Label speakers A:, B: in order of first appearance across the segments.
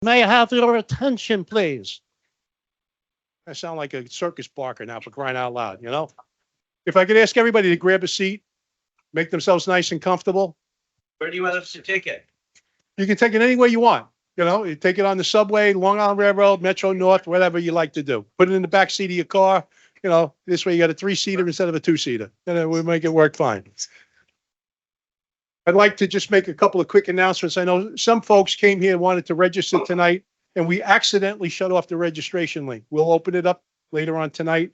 A: May I have your attention, please? I sound like a circus barker now for crying out loud, you know? If I could ask everybody to grab a seat, make themselves nice and comfortable.
B: Where do you want us to take it?
A: You can take it any way you want. You know, you take it on the subway, Long Island Railroad, Metro North, whatever you like to do. Put it in the back seat of your car. You know, this way you got a 3-seater instead of a 2-seater. And it will make it work fine. I'd like to just make a couple of quick announcements. I know some folks came here and wanted to register tonight, and we accidentally shut off the registration link. We'll open it up later on tonight.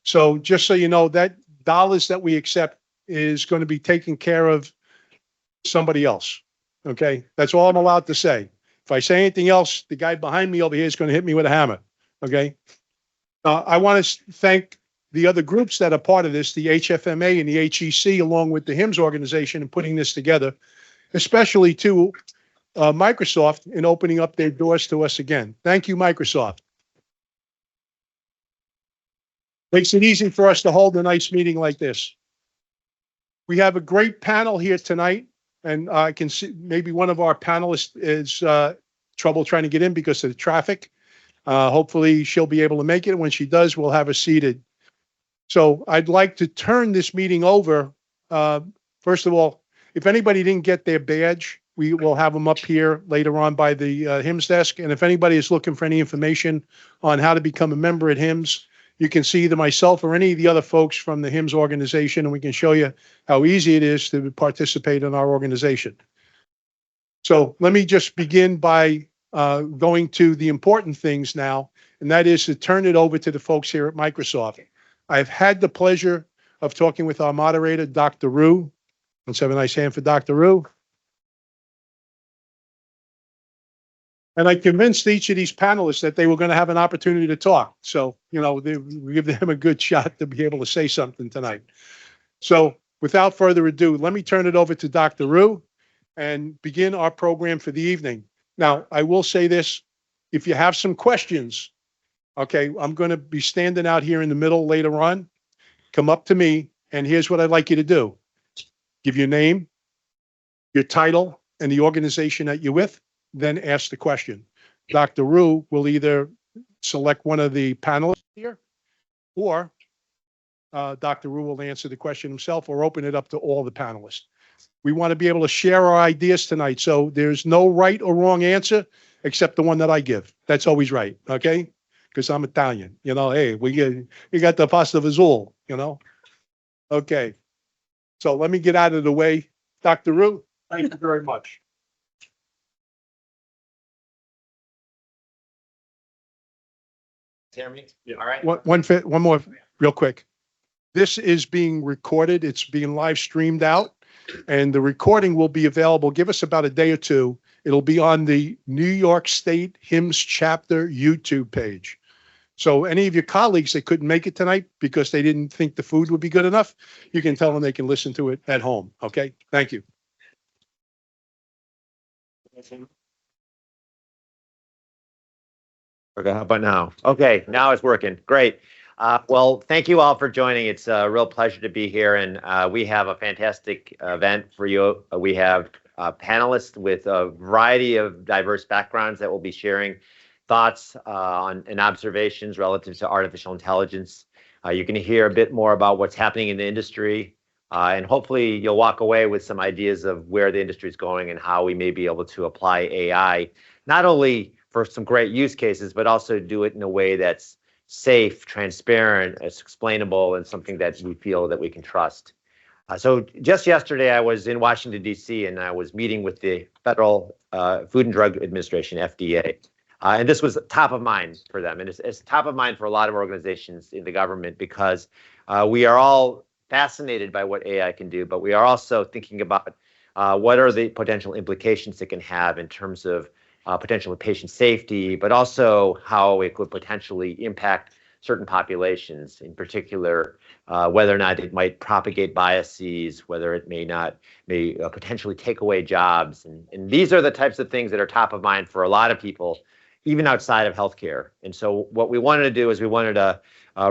A: So just so you know, that dollars that we accept is going to be taken care of somebody else. Okay, that's all I'm allowed to say. If I say anything else, the guy behind me over here is going to hit me with a hammer. Okay. I want to thank the other groups that are part of this, the HFMA and the HEC, along with the HIMSS organization, in putting this together, especially to Microsoft in opening up their doors to us again. Thank you, Microsoft. Makes it easy for us to hold a nice meeting like this. We have a great panel here tonight. And I can see maybe one of our panelists is trouble trying to get in because of the traffic. Hopefully she'll be able to make it. When she does, we'll have her seated. So I'd like to turn this meeting over. First of all, if anybody didn't get their badge, we will have them up here later on by the HIMSS desk. And if anybody is looking for any information on how to become a member at HIMSS, you can see either myself or any of the other folks from the HIMSS organization, and we can show you how easy it is to participate in our organization. So let me just begin by going to the important things now, and that is to turn it over to the folks here at Microsoft. I've had the pleasure of talking with our moderator, Dr. Rhew. Let's have a nice hand for Dr. Rhew. And I convinced each of these panelists that they were going to have an opportunity to talk. So, you know, we give them a good shot to be able to say something tonight. So without further ado, let me turn it over to Dr. Rhew and begin our program for the evening. Now, I will say this, if you have some questions, okay, I'm going to be standing out here in the middle later on. Come up to me, and here's what I'd like you to do. Give your name, your title, and the organization that you're with. Then ask the question. Dr. Rhew will either select one of the panelists here, or Dr. Rhew will answer the question himself, or open it up to all the panelists. We want to be able to share our ideas tonight, so there's no right or wrong answer except the one that I give. That's always right, okay? Because I'm Italian, you know. Hey, you got the pasta vazul, you know. Okay, so let me get out of the way. Dr. Rhew, thank you very much.
B: Hear me? Yeah. All right.
A: One more real quick. This is being recorded. It's being live streamed out, and the recording will be available. Give us about a day or two. It'll be on the New York State HIMSS chapter YouTube page. So any of your colleagues that couldn't make it tonight because they didn't think the food would be good enough, you can tell them they can listen to it at home. Okay. Thank you.
B: Okay, how about now? Okay, now it's working. Great. Well, thank you all for joining. It's a real pleasure to be here, and we have a fantastic event for you. We have panelists with a variety of diverse backgrounds that will be sharing thoughts on and observations relative to artificial intelligence. You can hear a bit more about what's happening in the industry, and hopefully you'll walk away with some ideas of where the industry is going and how we may be able to apply AI, not only for some great use cases, but also do it in a way that's safe, transparent, it's explainable, and something that we feel that we can trust. So just yesterday, I was in Washington, D.C., and I was meeting with the Federal Food and Drug Administration, FDA. And this was top of mind for them. And it's top of mind for a lot of organizations in the government because we are all fascinated by what AI can do, but we are also thinking about what are the potential implications it can have in terms of potential patient safety, but also how it could potentially impact certain populations, in particular, whether or not it might propagate biases, whether it may potentially take away jobs. And these are the types of things that are top of mind for a lot of people, even outside of healthcare. And so what we wanted to do is we wanted to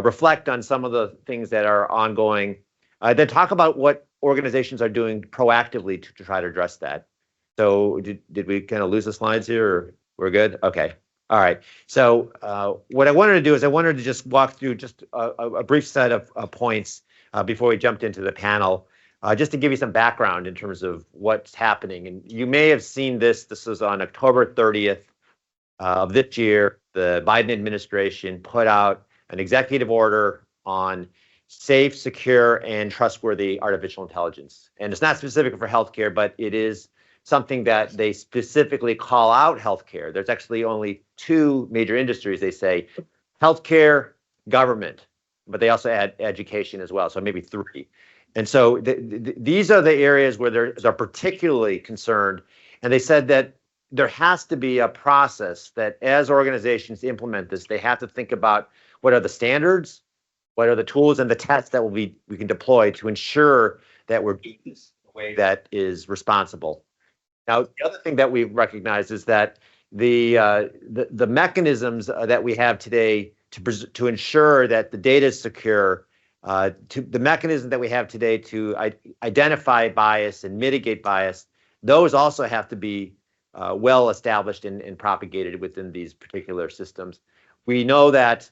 B: reflect on some of the things that are ongoing, then talk about what organizations are doing proactively to try to address that. So did we kind of lose the slides here? Or? We're good? Okay. All right. So what I wanted to do is I wanted to just walk through just a brief set of points before we jumped into the panel, just to give you some background in terms of what's happening. And you may have seen this. This was on October 30th of this year. The Biden administration put out an executive order on safe, secure, and trustworthy artificial intelligence. And it's not specific for healthcare, but it is something that they specifically call out healthcare. There's actually only two major industries. They say healthcare, government, but they also add education as well. So maybe three. And so these are the areas where they're particularly concerned. And they said that there has to be a process that as organizations implement this, they have to think about what are the standards, what are the tools and the tests that we can deploy to ensure that we're doing this in a way that is responsible. Now, the other thing that we've recognized is that the mechanisms that we have today to ensure that the data is secure, the mechanism that we have today to identify bias and mitigate bias, those also have to be well established and propagated within these particular systems. We know that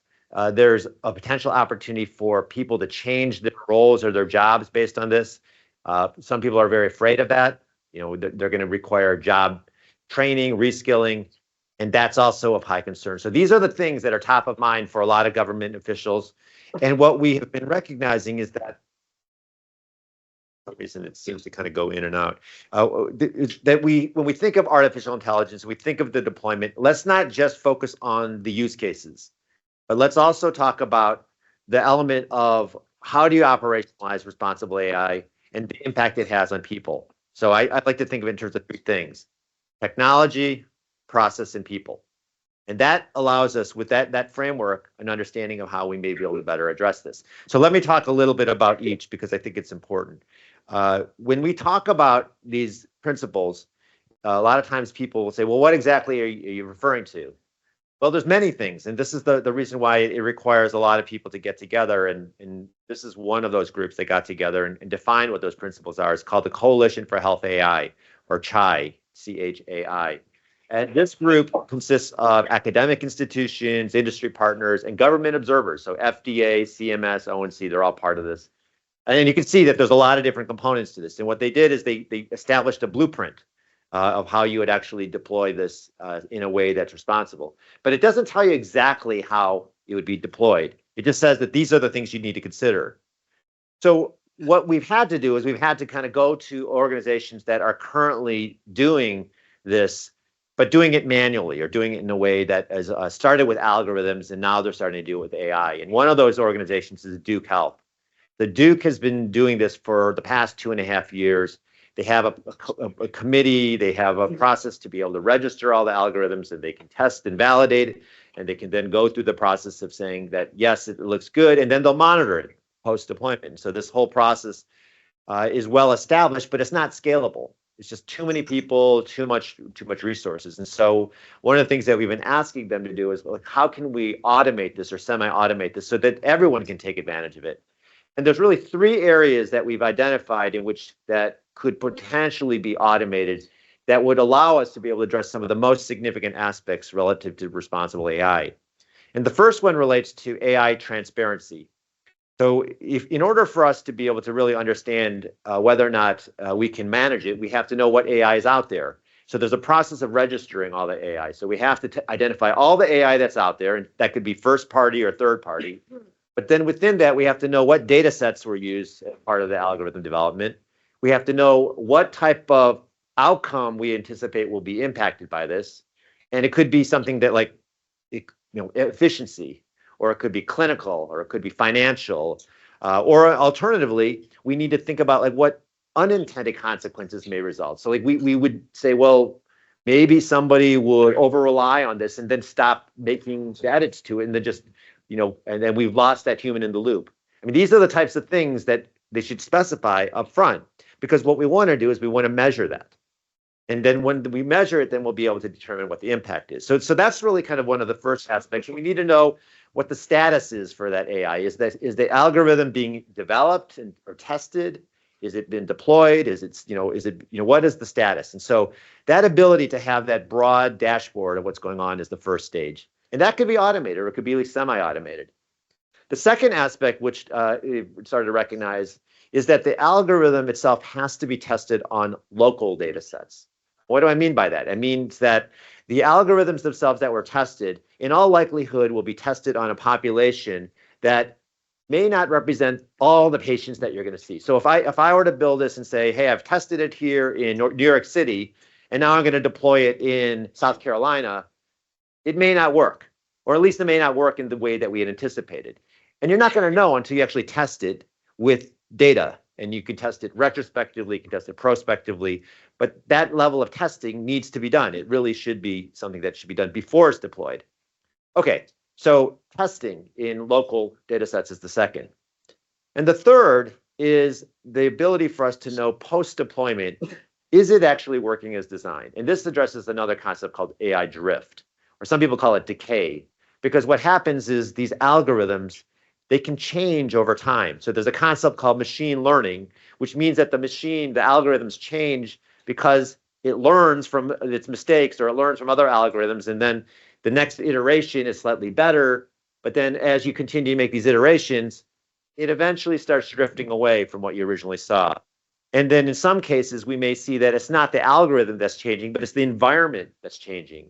B: there's a potential opportunity for people to change their roles or their jobs based on this. Some people are very afraid of that. You know, they're going to require job training, reskilling, and that's also of high concern. So these are the things that are top of mind for a lot of government officials. And what we have been recognizing is that, for some reason it seems to kind of go in and out, that when we think of artificial intelligence, we think of the deployment, let's not just focus on the use cases, but let's also talk about the element of how do you operationalize responsible AI and the impact it has on people. So I like to think of it in terms of three things: technology, process, and people. And that allows us, with that framework, an understanding of how we may be able to better address this. So let me talk a little bit about each, because I think it's important. When we talk about these principles, a lot of times people will say, well, what exactly are you referring to? Well, there's many things, and this is the reason why it requires a lot of people to get together, and this is one of those groups that got together and defined what those principles are. It's called the Coalition for Health AI, or CHAI, C-H-A-I. And this group consists of academic institutions, industry partners, and government observers. So FDA, CMS, ONC, they're all part of this. And you can see that there's a lot of different components to this. And what they did is they established a blueprint of how you would actually deploy this in a way that's responsible. But it doesn't tell you exactly how it would be deployed. It just says that these are the things you need to consider. So what we've had to do is we've had to kind of go to organizations that are currently doing this, but doing it manually, or doing it in a way that has started with algorithms, and now they're starting to do it with AI. And one of those organizations is Duke Health. The Duke has been doing this for the past 2.5 years. They have a committee, they have a process to be able to register all the algorithms, and they can test and validate it, and they can then go through the process of saying that, yes, it looks good, and then they'll monitor it post-deployment. So this whole process is well established, but it's not scalable. It's just too many people, too much resources. And so one of the things that we've been asking them to do is, like, how can we automate this or semi-automate this so that everyone can take advantage of it? And there's really three areas that we've identified in which that could potentially be automated that would allow us to be able to address some of the most significant aspects relative to responsible AI. And the first one relates to AI transparency. So in order for us to be able to really understand whether or not we can manage it, we have to know what AI is out there. So there's a process of registering all the AI. So we have to identify all the AI that's out there, and that could be first party or third party. But then within that, we have to know what data sets were used as part of the algorithm development. We have to know what type of outcome we anticipate will be impacted by this. And it could be something that, like, efficiency, or it could be clinical, or it could be financial, or alternatively, we need to think about, like, what unintended consequences may result. So, like, we would say, well, maybe somebody would over rely on this and then stop making edits to it, and then just, and then we've lost that human in the loop. I mean, these are the types of things that they should specify up front, because what we want to do is we want to measure that. And then when we measure it, then we'll be able to determine what the impact is. So that's really kind of one of the first aspects. We need to know what the status is for that AI. Is the algorithm being developed or tested? Is it been deployed? What is the status? And so that ability to have that broad dashboard of what's going on is the first stage. And that could be automated, or it could be semi-automated. The second aspect, which we started to recognize, is that the algorithm itself has to be tested on local data sets. What do I mean by that? It means that the algorithms themselves that were tested, in all likelihood, will be tested on a population that may not represent all the patients that you're going to see. So if I were to build this and say, hey, I've tested it here in New York City, and now I'm going to deploy it in South Carolina, it may not work, or at least it may not work in the way that we had anticipated. And you're not going to know until you actually test it with data. And you can test it retrospectively, you can test it prospectively, but that level of testing needs to be done. It really should be something that should be done before it's deployed. Okay, so testing in local data sets is the second. And the third is the ability for us to know post-deployment, is it actually working as designed? And this addresses another concept called AI drift, or some people call it decay, because what happens is these algorithms, they can change over time. So there's a concept called machine learning, which means that the algorithms change because it learns from its mistakes, or it learns from other algorithms, and then the next iteration is slightly better. But then as you continue to make these iterations, it eventually starts drifting away from what you originally saw. And then in some cases, we may see that it's not the algorithm that's changing, but it's the environment that's changing.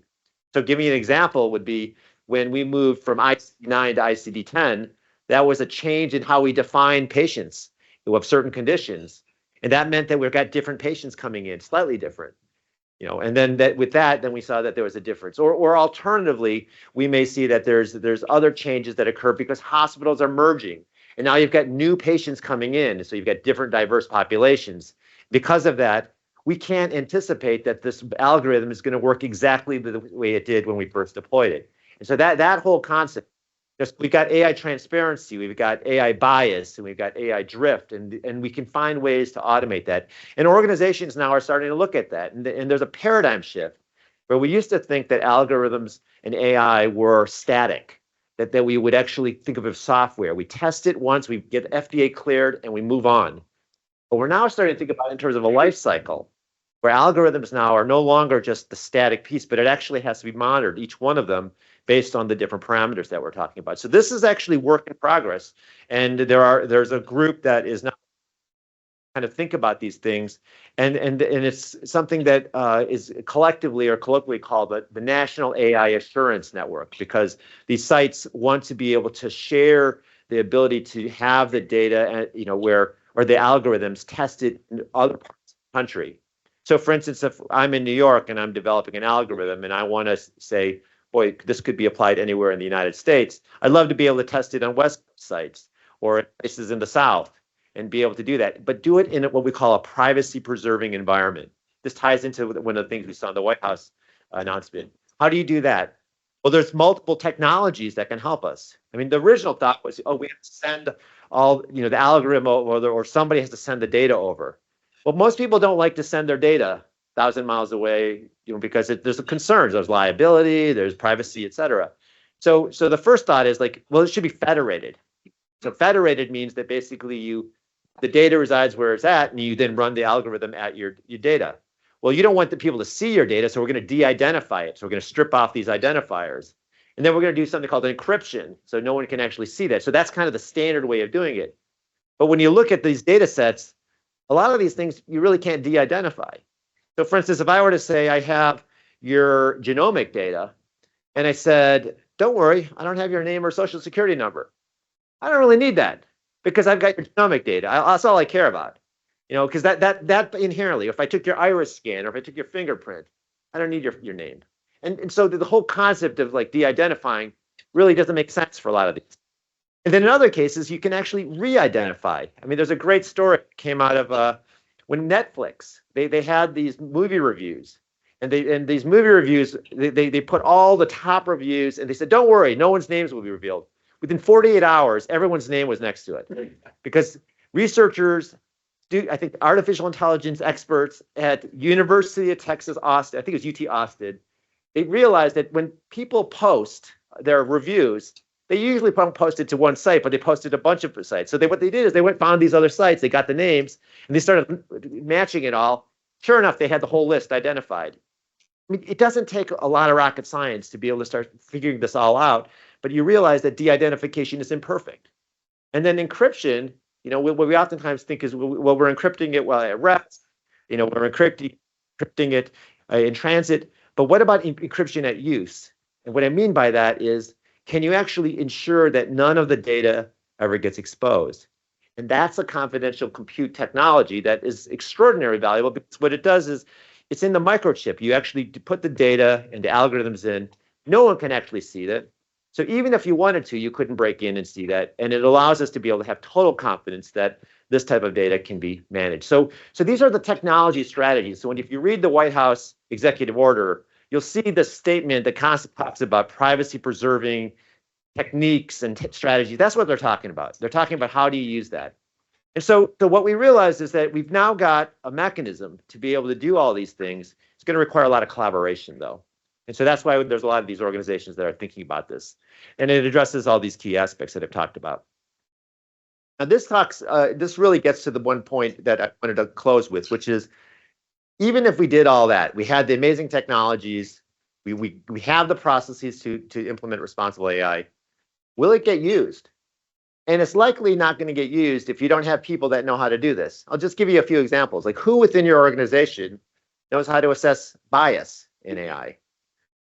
B: So give me an example would be when we moved from ICD-9 to ICD-10, that was a change in how we define patients who have certain conditions. And that meant that we've got different patients coming in, slightly different. And then then we saw that there was a difference. Or alternatively, we may see that there's other changes that occur because hospitals are merging. And now you've got new patients coming in. So you've got different diverse populations. Because of that, we can't anticipate that this algorithm is going to work exactly the way it did when we first deployed it. And so that whole concept, we've got AI transparency, we've got AI bias, and we've got AI drift, and we can find ways to automate that. And organizations now are starting to look at that. And there's a paradigm shift where we used to think that algorithms and AI were static, that we would actually think of it as software. We test it once, we get FDA cleared, and we move on. But we're now starting to think about it in terms of a life cycle, where algorithms now are no longer just the static piece, but it actually has to be monitored, each one of them, based on the different parameters that we're talking about. So this is actually work in progress. And there's a group that is now kind of think about these things. And it's something that is collectively or colloquially called the National AI Assurance Network, because these sites want to be able to share the ability to have the data, or the algorithms tested in other parts of the country. So for instance, if I'm in New York and I'm developing an algorithm and I want to say, boy, this could be applied anywhere in the United States, I'd love to be able to test it on West Coast sites or places in the South and be able to do that, but do it in what we call a privacy-preserving environment. This ties into one of the things we saw in the White House announcement. How do you do that? Well, there's multiple technologies that can help us. I mean, the original thought was, we have to send all, the algorithm or somebody has to send the data over. Well, most people don't like to send their data 1,000 miles away, because there's concerns, there's liability, there's privacy, et cetera. So the first thought is well, it should be federated. So federated means that basically the data resides where it's at, and you then run the algorithm at your data. Well, you don't want the people to see your data, so we're going to de-identify it. So we're going to strip off these identifiers. And then we're going to do something called encryption, so no one can actually see that. So that's kind of the standard way of doing it. But when you look at these data sets, a lot of these things you really can't de-identify. So for instance, if I were to say I have your genomic data, and I said, don't worry, I don't have your name or social security number. I don't really need that because I've got your genomic data. That's all I care about. Because that inherently, if I took your iris scan or if I took your fingerprint, I don't need your name. And so the whole concept of de-identifying really doesn't make sense for a lot of these. And then in other cases, you can actually re-identify. I mean, there's a great story that came out of when Netflix, they had these movie reviews. And these movie reviews, they put all the top reviews, and they said, don't worry, no one's names will be revealed. Within 48 hours, everyone's name was next to it. Because researchers, I think artificial intelligence experts at University of Texas, Austin, I think it was UT Austin, they realized that when people post their reviews, they usually don't post it to one site, but they posted a bunch of sites. So what they did is they went found these other sites, they got the names, and they started matching it all. Sure enough, they had the whole list identified. I mean, it doesn't take a lot of rocket science to be able to start figuring this all out, but you realize that de-identification is imperfect. And then encryption, what we oftentimes think is, well, we're encrypting it while at rest, we're encrypting it in transit, but what about encryption at use? And what I mean by that is, can you actually ensure that none of the data ever gets exposed? And that's a confidential compute technology that is extraordinarily valuable, because what it does is it's in the microchip. You actually put the data and the algorithms in. No one can actually see that. So even if you wanted to, you couldn't break in and see that. And it allows us to be able to have total confidence that this type of data can be managed. So these are the technology strategies. So if you read the White House executive order, you'll see the statement that constantly talks about privacy preserving techniques and strategies. That's what they're talking about. They're talking about how do you use that. And so what we realized is that we've now got a mechanism to be able to do all these things. It's going to require a lot of collaboration, though. And so that's why there's a lot of these organizations that are thinking about this. And it addresses all these key aspects that I've talked about. Now, this really gets to the one point that I wanted to close with, which is, even if we did all that, we had the amazing technologies, we have the processes to implement responsible AI, will it get used? And it's likely not going to get used if you don't have people that know how to do this. I'll just give you a few examples. Like, who within your organization knows how to assess bias in AI?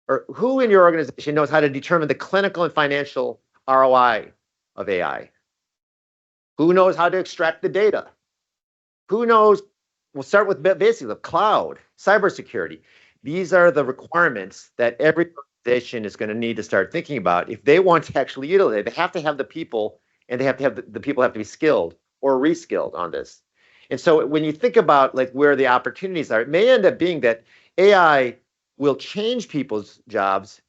B: Or who in your organization knows how to determine the clinical and financial ROI of AI? Who knows how to extract the data? Who knows? We'll start with basically the cloud, cybersecurity. These are the requirements that every organization is going to need to start thinking about if they want to actually utilize it. They have to have the people, and they have to have the people have to be skilled or reskilled on this. And so when you think about like where the opportunities are, it may end up being that AI will change people's jobs,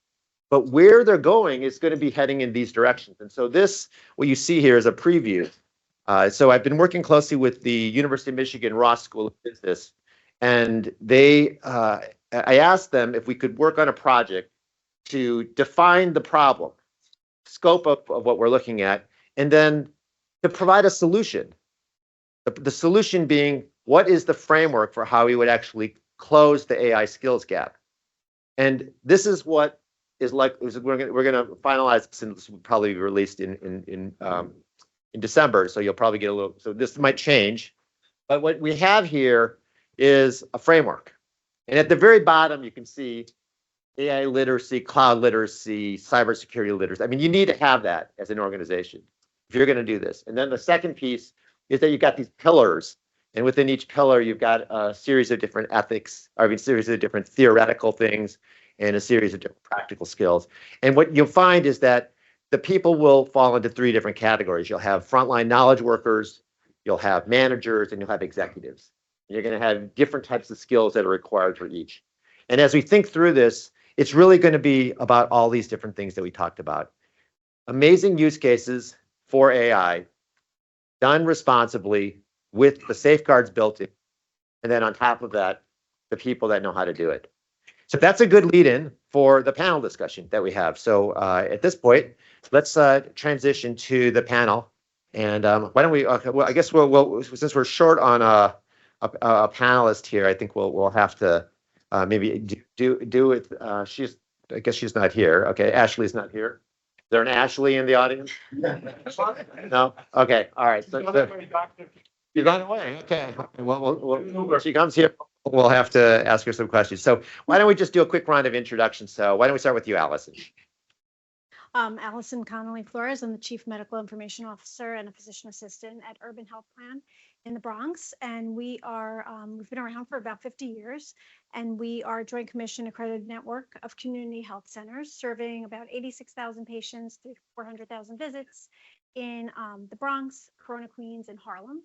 B: but where they're going is going to be heading in these directions. And so what you see here is a preview. So I've been working closely with the University of Michigan Ross School of Business, and I asked them if we could work on a project to define the problem, scope of what we're looking at, and then to provide a solution. The solution being, what is the framework for how we would actually close the AI skills gap? And this is what is like. We're going to finalize this, and this will probably be released in December. So you'll probably get a little. So this might change, but what we have here is a framework. And at the very bottom, you can see AI literacy, cloud literacy, cybersecurity literacy. I mean, you need to have that as an organization if you're going to do this. And then the second piece is that you've got these pillars. And within each pillar, you've got a series of different series of different theoretical things and a series of different practical skills. And what you'll find is that the people will fall into three different categories. You'll have frontline knowledge workers, you'll have managers, and you'll have executives. You're going to have different types of skills that are required for each. And as we think through this, it's really going to be about all these different things that we talked about. Amazing use cases for AI, done responsibly with the safeguards built in. And then on top of that, the people that know how to do it. So that's a good lead in for the panel discussion that we have. So at this point, let's transition to the panel. And why don't we, okay, well, I guess since we're short on a panelist here, I think we'll have to maybe do it. I guess she's not here. Okay, Ashley's not here. Is there an Ashley in the audience? No? Okay, all right. So, you're gone away. Okay. Well, when she comes here, we'll have to ask her some questions. So why don't we just do a quick round of introductions? So why don't we start with you, Allison?
C: Allison Connolly Flores. I'm the Chief Medical Information Officer and a physician assistant at Urban Health Plan in the Bronx. And we've been around for about 50 years. And we are a Joint Commission accredited network of community health centers serving about 86,000 patients through 400,000 visits in the Bronx, Corona, Queens, and Harlem.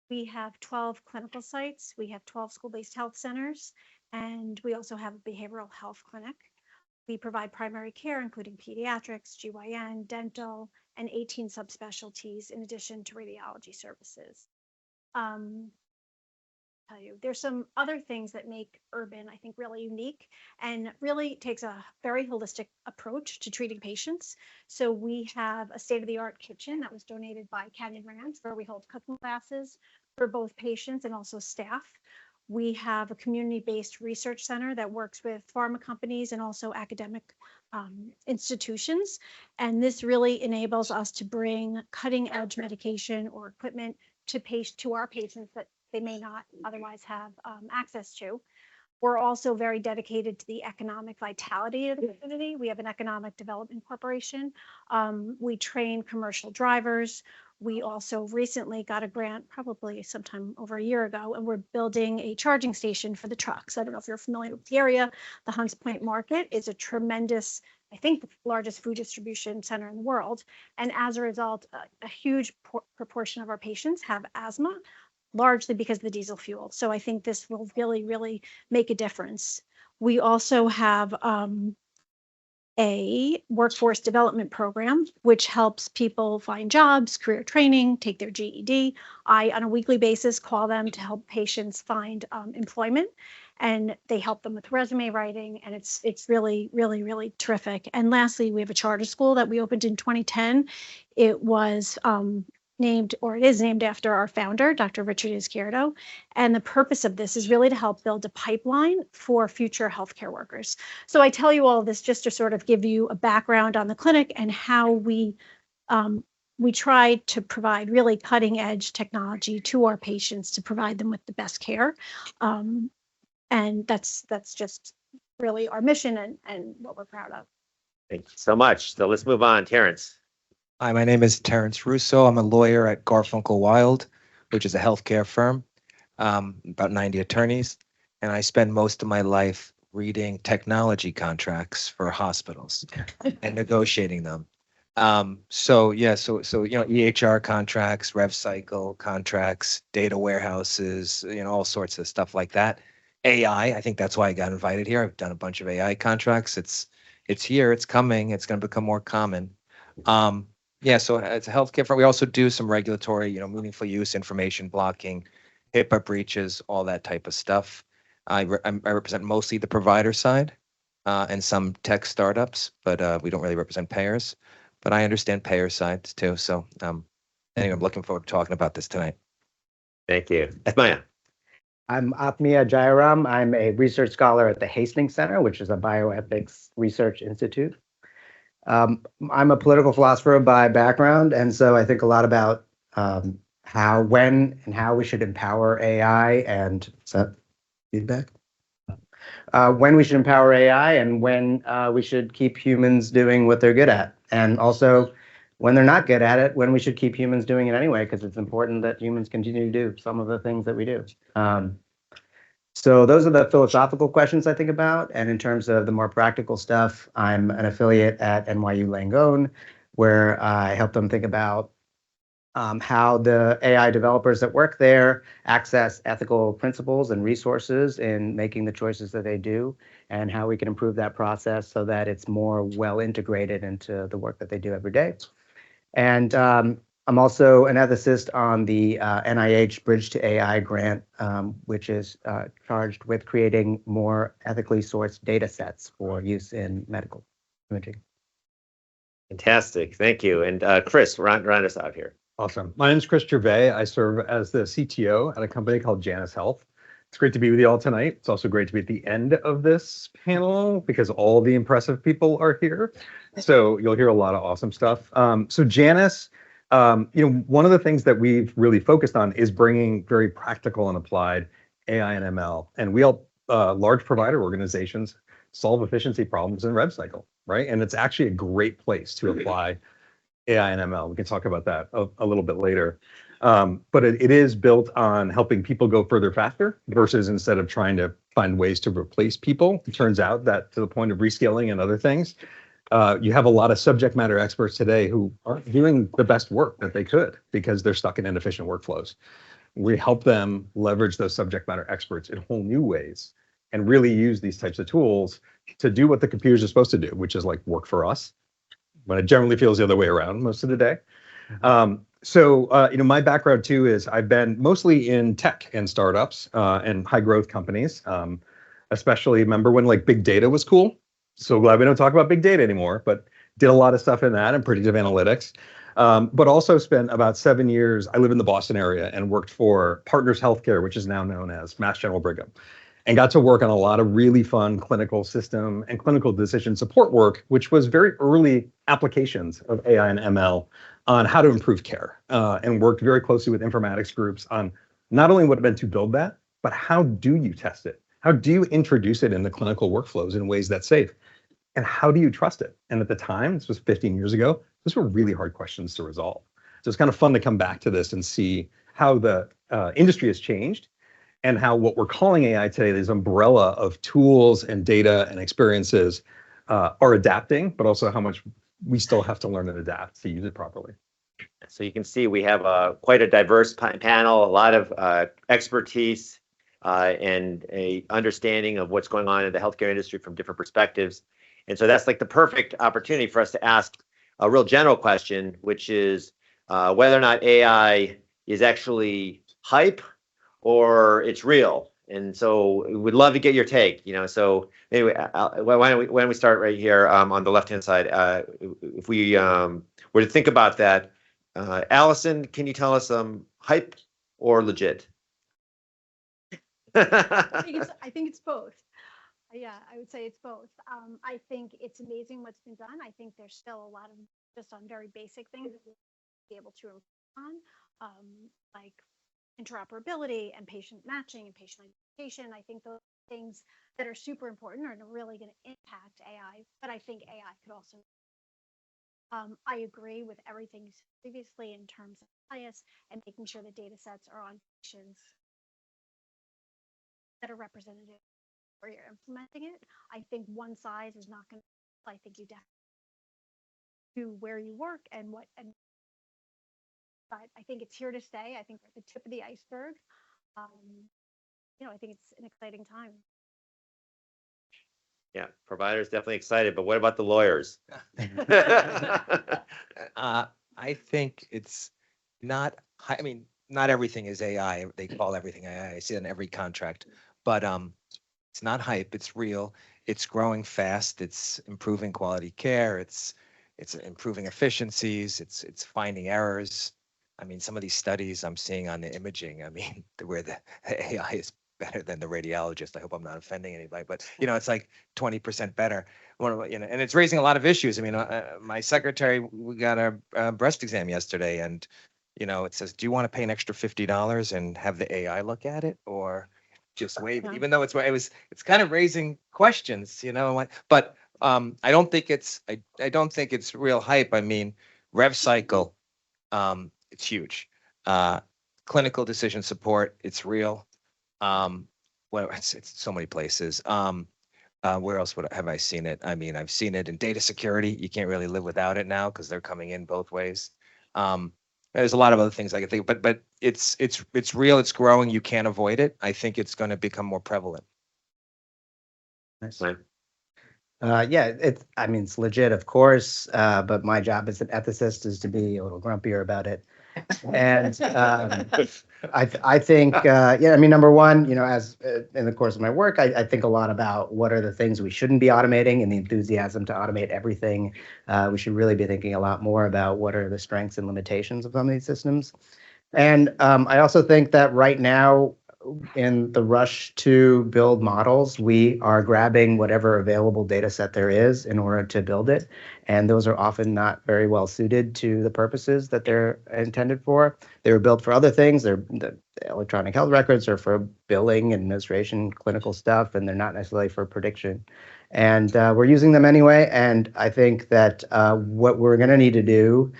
C: We have 12 clinical sites. We have 12 school-based health centers, and we also have a behavioral health clinic. We provide primary care, including pediatrics, GYN, dental, and 18 subspecialties, in addition to radiology services. tell you. There's some other things that make Urban, I think, really unique and really takes a very holistic approach to treating patients. So we have a state-of-the-art kitchen that was donated by Canyon Ranch, where we hold cooking classes for both patients and also staff. We have a community-based research center that works with pharma companies and also academic institutions. And this really enables us to bring cutting-edge medication or equipment to our patients that they may not otherwise have access to. We're also very dedicated to the economic vitality of the community. We have an economic development corporation. We train commercial drivers. We also recently got a grant, probably sometime over a year ago, and we're building a charging station for the trucks. I don't know if you're familiar with the area. The Hunts Point Market is a tremendous, I think, the largest food distribution center in the world. And as a result, a huge proportion of our patients have asthma, largely because of the diesel fuel. So I think this will really, really make a difference. We also have a workforce development program, which helps people find jobs, career training, take their GED. I, on a weekly basis, call them to help patients find employment, and they help them with resume writing, and it's really, really, really terrific. And lastly, we have a charter school that we opened in 2010. It was named, or it is named after our founder, Dr. Richard Izquierdo. And the purpose of this is really to help build a pipeline for future healthcare workers. So I tell you all of this just to sort of give you a background on the clinic and how we try to provide really cutting edge technology to our patients to provide them with the best care. And that's just really our mission and what we're proud of.
B: Thank you so much. So let's move on. Terrence.
D: Hi, my name is Terrence Russo. I'm a lawyer at Garfunkel Wild, which is a healthcare firm, about 90 attorneys, and I spend most of my life reading technology contracts for hospitals and negotiating them. So EHR contracts, rev cycle contracts, data warehouses, all sorts of stuff like that. AI, I think that's why I got invited here. I've done a bunch of AI contracts. It's here, it's coming, it's going to become more common. So it's a healthcare firm. We also do some regulatory, meaningful use, information blocking, HIPAA breaches, all that type of stuff. I represent mostly the provider side and some tech startups, but we don't really represent payers. But I understand payer sides too. So anyway, I'm looking forward to talking about this tonight.
B: Thank you. Maya.
E: I'm Atmiya Jayaram. I'm a research scholar at the Hastings Center, which is a bioethics research institute. I'm a political philosopher by background, and so I think a lot about when and how we should empower AI, and is that feedback? When we should empower AI and when we should keep humans doing what they're good at, and also when they're not good at it, when we should keep humans doing it anyway, because it's important that humans continue to do some of the things that we do. So those are the philosophical questions I think about. And in terms of the more practical stuff, I'm an affiliate at NYU Langone, where I help them think about how the AI developers that work there access ethical principles and resources in making the choices that they do, and how we can improve that process so that it's more well integrated into the work that they do every day. And I'm also an ethicist on the NIH Bridge to AI grant, which is charged with creating more ethically sourced data sets for use in medical imaging.
B: Fantastic. Thank you. And Chris, round us out here.
F: Awesome. My name is Chris Gervais. I serve as the CTO at a company called Janus Health. It's great to be with you all tonight. It's also great to be at the end of this panel because all the impressive people are here. So you'll hear a lot of awesome stuff. So Janus, one of the things that we've really focused on is bringing very practical and applied AI and ML. And we help large provider organizations solve efficiency problems in rev cycle, right? And it's actually a great place to apply AI and ML. We can talk about that a little bit later. But it is built on helping people go further faster versus instead of trying to find ways to replace people. It turns out that to the point of reskilling and other things, you have a lot of subject matter experts today who aren't doing the best work that they could because they're stuck in inefficient workflows. We help them leverage those subject matter experts in whole new ways and really use these types of tools to do what the computers are supposed to do, which is like work for us, when it generally feels the other way around most of the day. So, my background too is I've been mostly in tech and startups and high growth companies. Especially remember when like big data was cool. So glad we don't talk about big data anymore, but did a lot of stuff in that and predictive analytics. But also spent about 7 years. I live in the Boston area and worked for Partners Healthcare, which is now known as Mass General Brigham, and got to work on a lot of really fun clinical system and clinical decision support work, which was very early applications of AI and ML on how to improve care, and worked very closely with informatics groups on not only what it meant to build that, but how do you test it? How do you introduce it in the clinical workflows in ways that's safe? And how do you trust it? And at the time, this was 15 years ago, those were really hard questions to resolve. So it's kind of fun to come back to this and see how the industry has changed and how what we're calling AI today, this umbrella of tools and data and experiences are adapting, but also how much we still have to learn and adapt to use it properly.
B: So you can see we have quite a diverse panel, a lot of expertise and a understanding of what's going on in the healthcare industry from different perspectives. And so that's like the perfect opportunity for us to ask a real general question, which is whether or not AI is actually hype or it's real. And so we'd love to get your take, so anyway, why don't we start right here on the left-hand side? If we were to think about that, Allison, can you tell us hype or legit?
C: I think it's both. Yeah, I would say it's both. I think it's amazing what's been done. I think there's still a lot of just on very basic things that we'll be able to improve on, like interoperability and patient matching and patient identification. I think those things that are super important are really going to impact AI, but I think AI could also. I agree with everything you said previously in terms of bias and making sure the data sets are on patients that are representative where you're implementing it. I think one size is not going to, I think you definitely do where you work and what, but I think it's here to stay. I think we're at the tip of the iceberg. I think it's an exciting time.
B: Yeah, providers definitely excited, but what about the lawyers?
D: I think it's not, not everything is AI. They call everything AI. I see it in every contract, but it's not hype. It's real. It's growing fast. It's improving quality care. It's improving efficiencies. It's finding errors. Some of these studies I'm seeing on the imaging, where the AI is better than the radiologist. I hope I'm not offending anybody, but it's like 20% better. And it's raising a lot of issues. My secretary, we got a breast exam yesterday, and it says, do you want to pay an extra $50 and have the AI look at it, or just waive it? Even though it's kind of raising questions, but I don't think it's real hype. Rev cycle, it's huge. Clinical decision support, it's real. It's so many places. Where else have I seen it? I've seen it in data security. You can't really live without it now because they're coming in both ways. There's a lot of other things I can think of, but it's real. It's growing. You can't avoid it. I think it's going to become more prevalent.
E: Nice. Yeah, it's legit, of course, but my job as an ethicist is to be a little grumpier about it. And I think, number one, as in the course of my work, I think a lot about what are the things we shouldn't be automating and the enthusiasm to automate everything. We should really be thinking a lot more about what are the strengths and limitations of some of these systems. And I also think that right now, in the rush to build models, we are grabbing whatever available data set there is in order to build it. And those are often not very well suited to the purposes that they're intended for. They were built for other things. The electronic health records are for billing, administration, clinical stuff, and they're not necessarily for prediction. And we're using them anyway. And I think that what we're going to need to do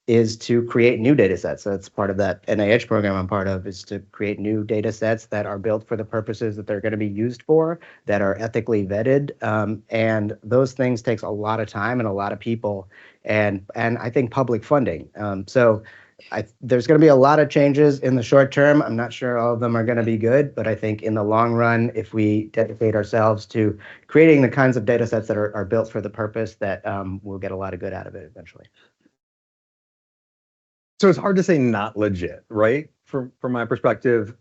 E: is to create new data sets. So that's part of that NIH program I'm part of, is to create new data sets that are built for the purposes that they're going to be used for, that are ethically vetted. And those things takes a lot of time and a lot of people, and I think public funding. So there's going to be a lot of changes in the short term. I'm not sure all of them are going to be good, but I think in the long run, if we dedicate ourselves to creating the kinds of data sets that are built for the purpose, that we'll get a lot of good out of it eventually.
F: So it's hard to say not legit, right? From my perspective.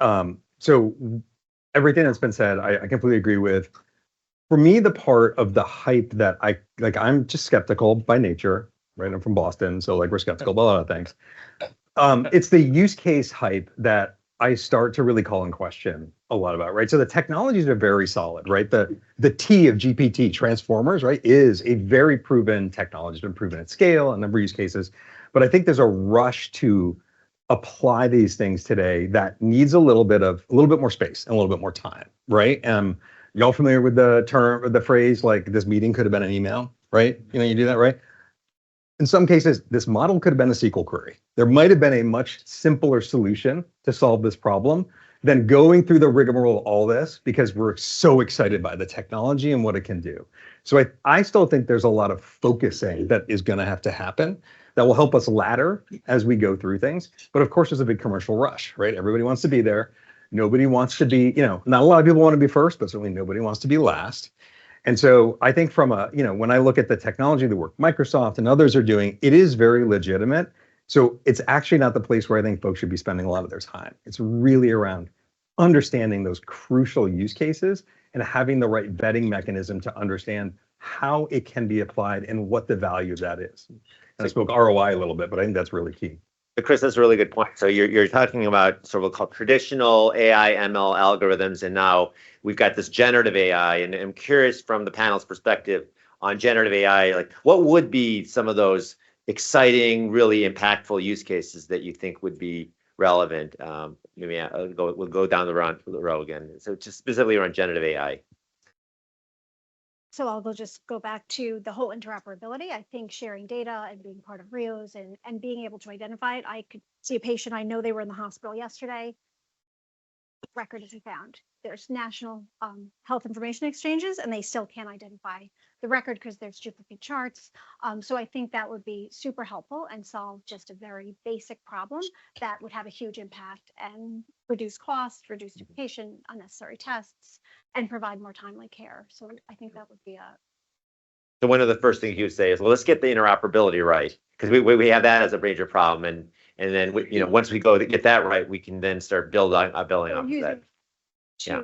F: So everything that's been said, I completely agree with. For me, the part of the hype that I like, I'm just skeptical by nature, right? I'm from Boston, so like we're skeptical about a lot of things. It's the use case hype that I start to really call in question a lot about, right? So the technologies are very solid, right? The T of GPT transformers, right, is a very proven technology. It's been proven at scale, a number of use cases. But I think there's a rush to apply these things today that needs a little bit more space and a little bit more time, right? Y'all familiar with the phrase like this meeting could have been an email, right? You know, you do that, right? In some cases, this model could have been a SQL query. There might have been a much simpler solution to solve this problem than going through the rigmarole of all this because we're so excited by the technology and what it can do. So I still think there's a lot of focusing that is going to have to happen that will help us ladder as we go through things. But of course, there's a big commercial rush, right? Everybody wants to be there. Nobody wants to be, not a lot of people want to be first, but certainly nobody wants to be last. And so I think when I look at the technology, the work Microsoft and others are doing, it is very legitimate. So it's actually not the place where I think folks should be spending a lot of their time. It's really around understanding those crucial use cases and having the right vetting mechanism to understand how it can be applied and what the value of that is. And I spoke ROI a little bit, but I think that's really key.
B: But Chris, that's a really good point. So you're talking about sort of called traditional AI ML algorithms, and now we've got this generative AI. And I'm curious from the panel's perspective on generative AI, like what would be some of those exciting, really impactful use cases that you think would be relevant? Maybe we'll go down the row again. So just specifically around generative AI.
C: So I'll just go back to the whole interoperability. I think sharing data and being part of Rhews and being able to identify it. I could see a patient, I know they were in the hospital yesterday. Record isn't found. There's national health information exchanges and they still can't identify the record because there's duplicate charts. So I think that would be super helpful and solve just a very basic problem that would have a huge impact and reduce costs, reduce duplication, unnecessary tests, and provide more timely care. So I think that would be
B: So one of the first things you would say is, well, let's get the interoperability right, because we have that as a major problem, and then once we go to get that right, we can then start building off of that. Yeah.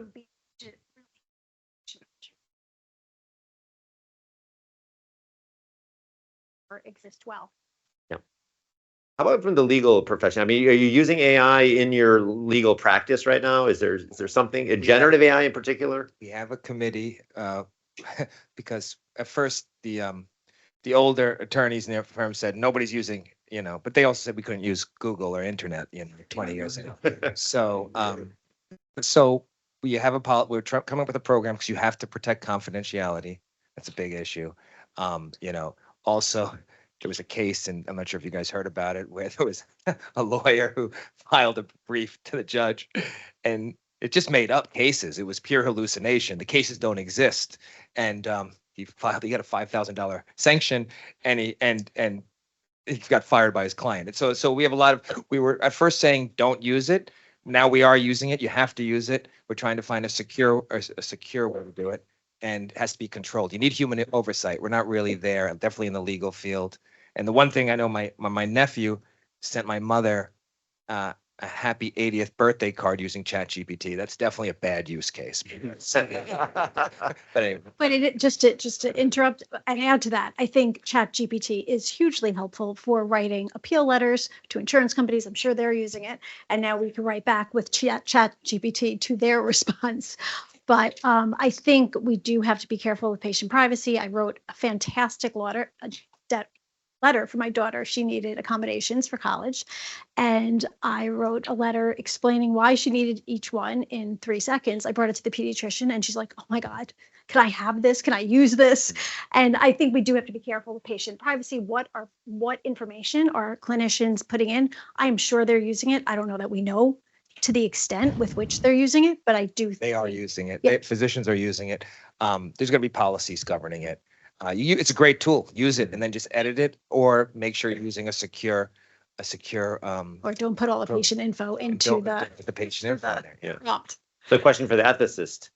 C: Or exist well.
B: Yeah. How about from the legal profession? I mean, are you using AI in your legal practice right now? Is there something, a generative AI in particular?
D: We have a committee because at first the older attorneys in their firm said nobody's using, but they also said we couldn't use Google or internet 20 years ago. So we have we're coming up with a program because you have to protect confidentiality. That's a big issue. Also, there was a case, and I'm not sure if you guys heard about it, where there was a lawyer who filed a brief to the judge, and it just made up cases. It was pure hallucination. The cases don't exist, and he got a $5,000 sanction, and he got fired by his client. And so we have we were at first saying don't use it. Now we are using it. You have to use it. We're trying to find a secure way to do it. And it has to be controlled. You need human oversight. We're not really there. I'm definitely in the legal field. And the one thing I know, my nephew sent my mother a happy 80th birthday card using ChatGPT. That's definitely a bad use case. But anyway.
C: But just to interrupt and add to that, I think ChatGPT is hugely helpful for writing appeal letters to insurance companies. I'm sure they're using it. And now we can write back with ChatGPT to their response. But I think we do have to be careful with patient privacy. I wrote a fantastic letter for my daughter. She needed accommodations for college. And I wrote a letter explaining why she needed each one in 3 seconds. I brought it to the pediatrician and she's like, oh my God, can I have this? Can I use this? And I think we do have to be careful with patient privacy. What information are clinicians putting in? I'm sure they're using it. I don't know that we know to the extent with which they're using it, but I do think
D: they are using it.
C: Yeah.
D: Physicians are using it. There's going to be policies governing it. It's a great tool. Use it and then just edit it, or make sure you're using a secure.
C: Or don't put all the patient info into
D: the patient info in there. Yeah.
C: Prompt.
B: So, question for the ethicist: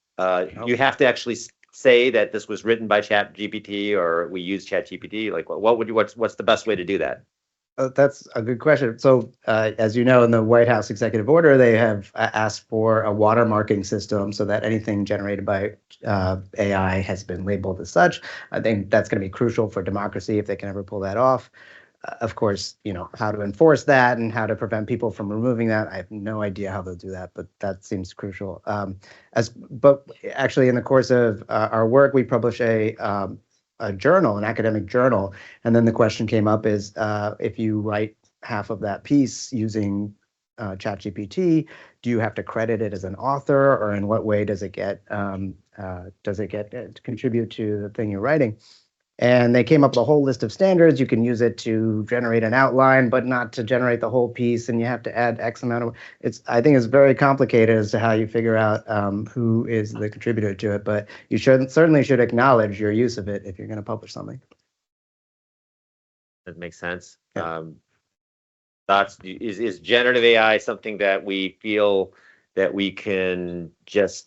B: you have to actually say that this was written by ChatGPT, or we use ChatGPT. Like, what's the best way to do that?
E: That's a good question. So, as you know, in the White House executive order, they have asked for a watermarking system so that anything generated by AI has been labeled as such. I think that's going to be crucial for democracy if they can ever pull that off. Of course, how to enforce that and how to prevent people from removing that. I have no idea how they'll do that, but that seems crucial. But actually, in the course of our work, we publish a journal, an academic journal, and then the question came up is if you write half of that piece using ChatGPT, do you have to credit it as an author, or in what way does it get to contribute to the thing you're writing? And they came up with a whole list of standards. You can use it to generate an outline, but not to generate the whole piece. And you have to add X amount of, I think it's very complicated as to how you figure out who is the contributor to it. But you certainly should acknowledge your use of it if you're going to publish something.
B: That makes sense.
E: Yeah.
B: Is generative AI something that we feel that we can just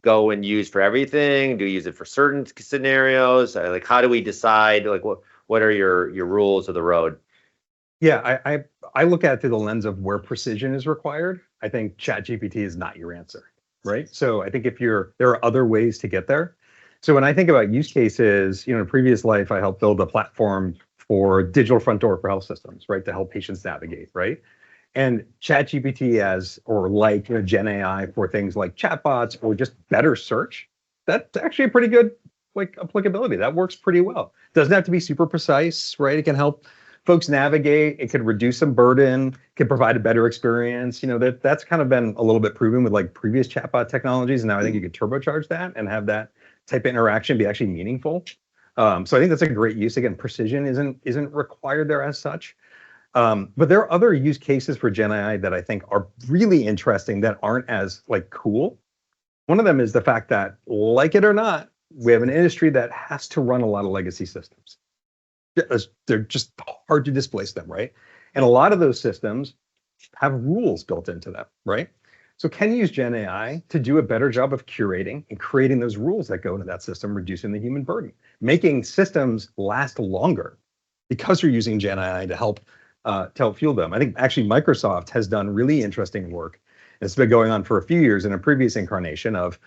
B: go and use for everything? Do you use it for certain scenarios? Like, how do we decide? Like, what are your rules of the road?
F: Yeah, I look at it through the lens of where precision is required. I think ChatGPT is not your answer, right? So I think there are other ways to get there. So when I think about use cases, in a previous life, I helped build a platform for digital front door for health systems, right, to help patients navigate, right? And ChatGPT Gen AI for things like chatbots or just better search, that's actually a pretty good applicability. That works pretty well. Doesn't have to be super precise, right? It can help folks navigate. It could reduce some burden, can provide a better experience. That's kind of been a little bit proven with previous chatbot technologies. And now I think you could turbocharge that and have that type of interaction be actually meaningful. So I think that's a great use. Again, precision isn't required there as such. But there are other use cases for Gen AI that I think are really interesting that aren't as cool. One of them is the fact that, like it or not, we have an industry that has to run a lot of legacy systems. They're just hard to displace them, right? And a lot of those systems have rules built into them, right? So can you use Gen AI to do a better job of curating and creating those rules that go into that system, reducing the human burden, making systems last longer because you're using Gen AI to help fuel them. I think actually Microsoft has done really interesting work. It's been going on for a few years in a previous incarnation of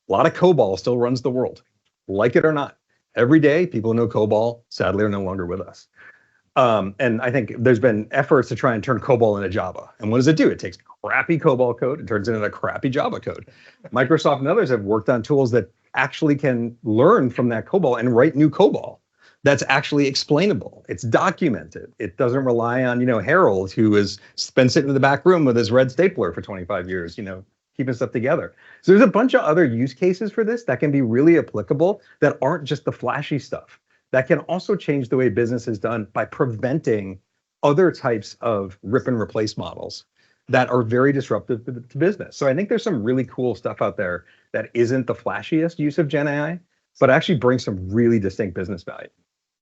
F: a lot of COBOL still runs the world, like it or not. Every day, people who know COBOL, sadly, are no longer with us. And I think there's been efforts to try and turn COBOL into Java. And what does it do? It takes crappy COBOL code and turns it into crappy Java code. Microsoft and others have worked on tools that actually can learn from that COBOL and write new COBOL that's actually explainable. It's documented. It doesn't rely on, Harold, who has been sitting in the back room with his red stapler for 25 years, keeping stuff together. So there's a bunch of other use cases for this that can be really applicable that aren't just the flashy stuff. That can also change the way business is done by preventing other types of rip and replace models that are very disruptive to business. So I think there's some really cool stuff out there that isn't the flashiest use of Gen AI, but actually brings some really distinct business value.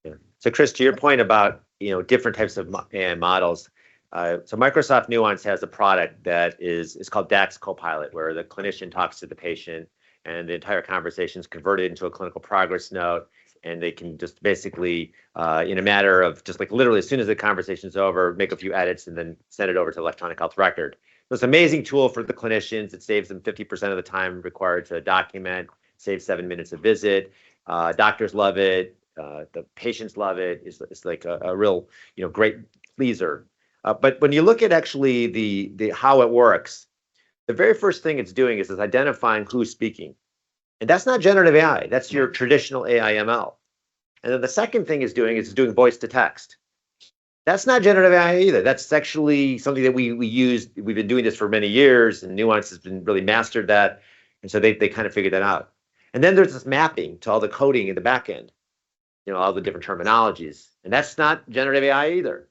B: Yeah. So Chris, to your point about different types of AI models, so Microsoft Nuance has a product that is called DAX Copilot, where the clinician talks to the patient and the entire conversation is converted into a clinical progress note, and they can just basically, in a matter of just literally as soon as the conversation is over, make a few edits and then send it over to electronic health record. So it's an amazing tool for the clinicians. It saves them 50% of the time required to document, saves 7 minutes a visit. Doctors love it. The patients love it. It's like a real, great pleaser. But when you look at actually the how it works, the very first thing it's doing is identifying who's speaking. And that's not generative AI. That's your traditional AI ML. And then the second thing it's doing is doing voice to text. That's not generative AI either. That's actually something that we use. We've been doing this for many years, and Nuance has been really mastered that. And so they kind of figured that out. And then there's this mapping to all the coding in the back end, all the different terminologies. And that's not generative AI either.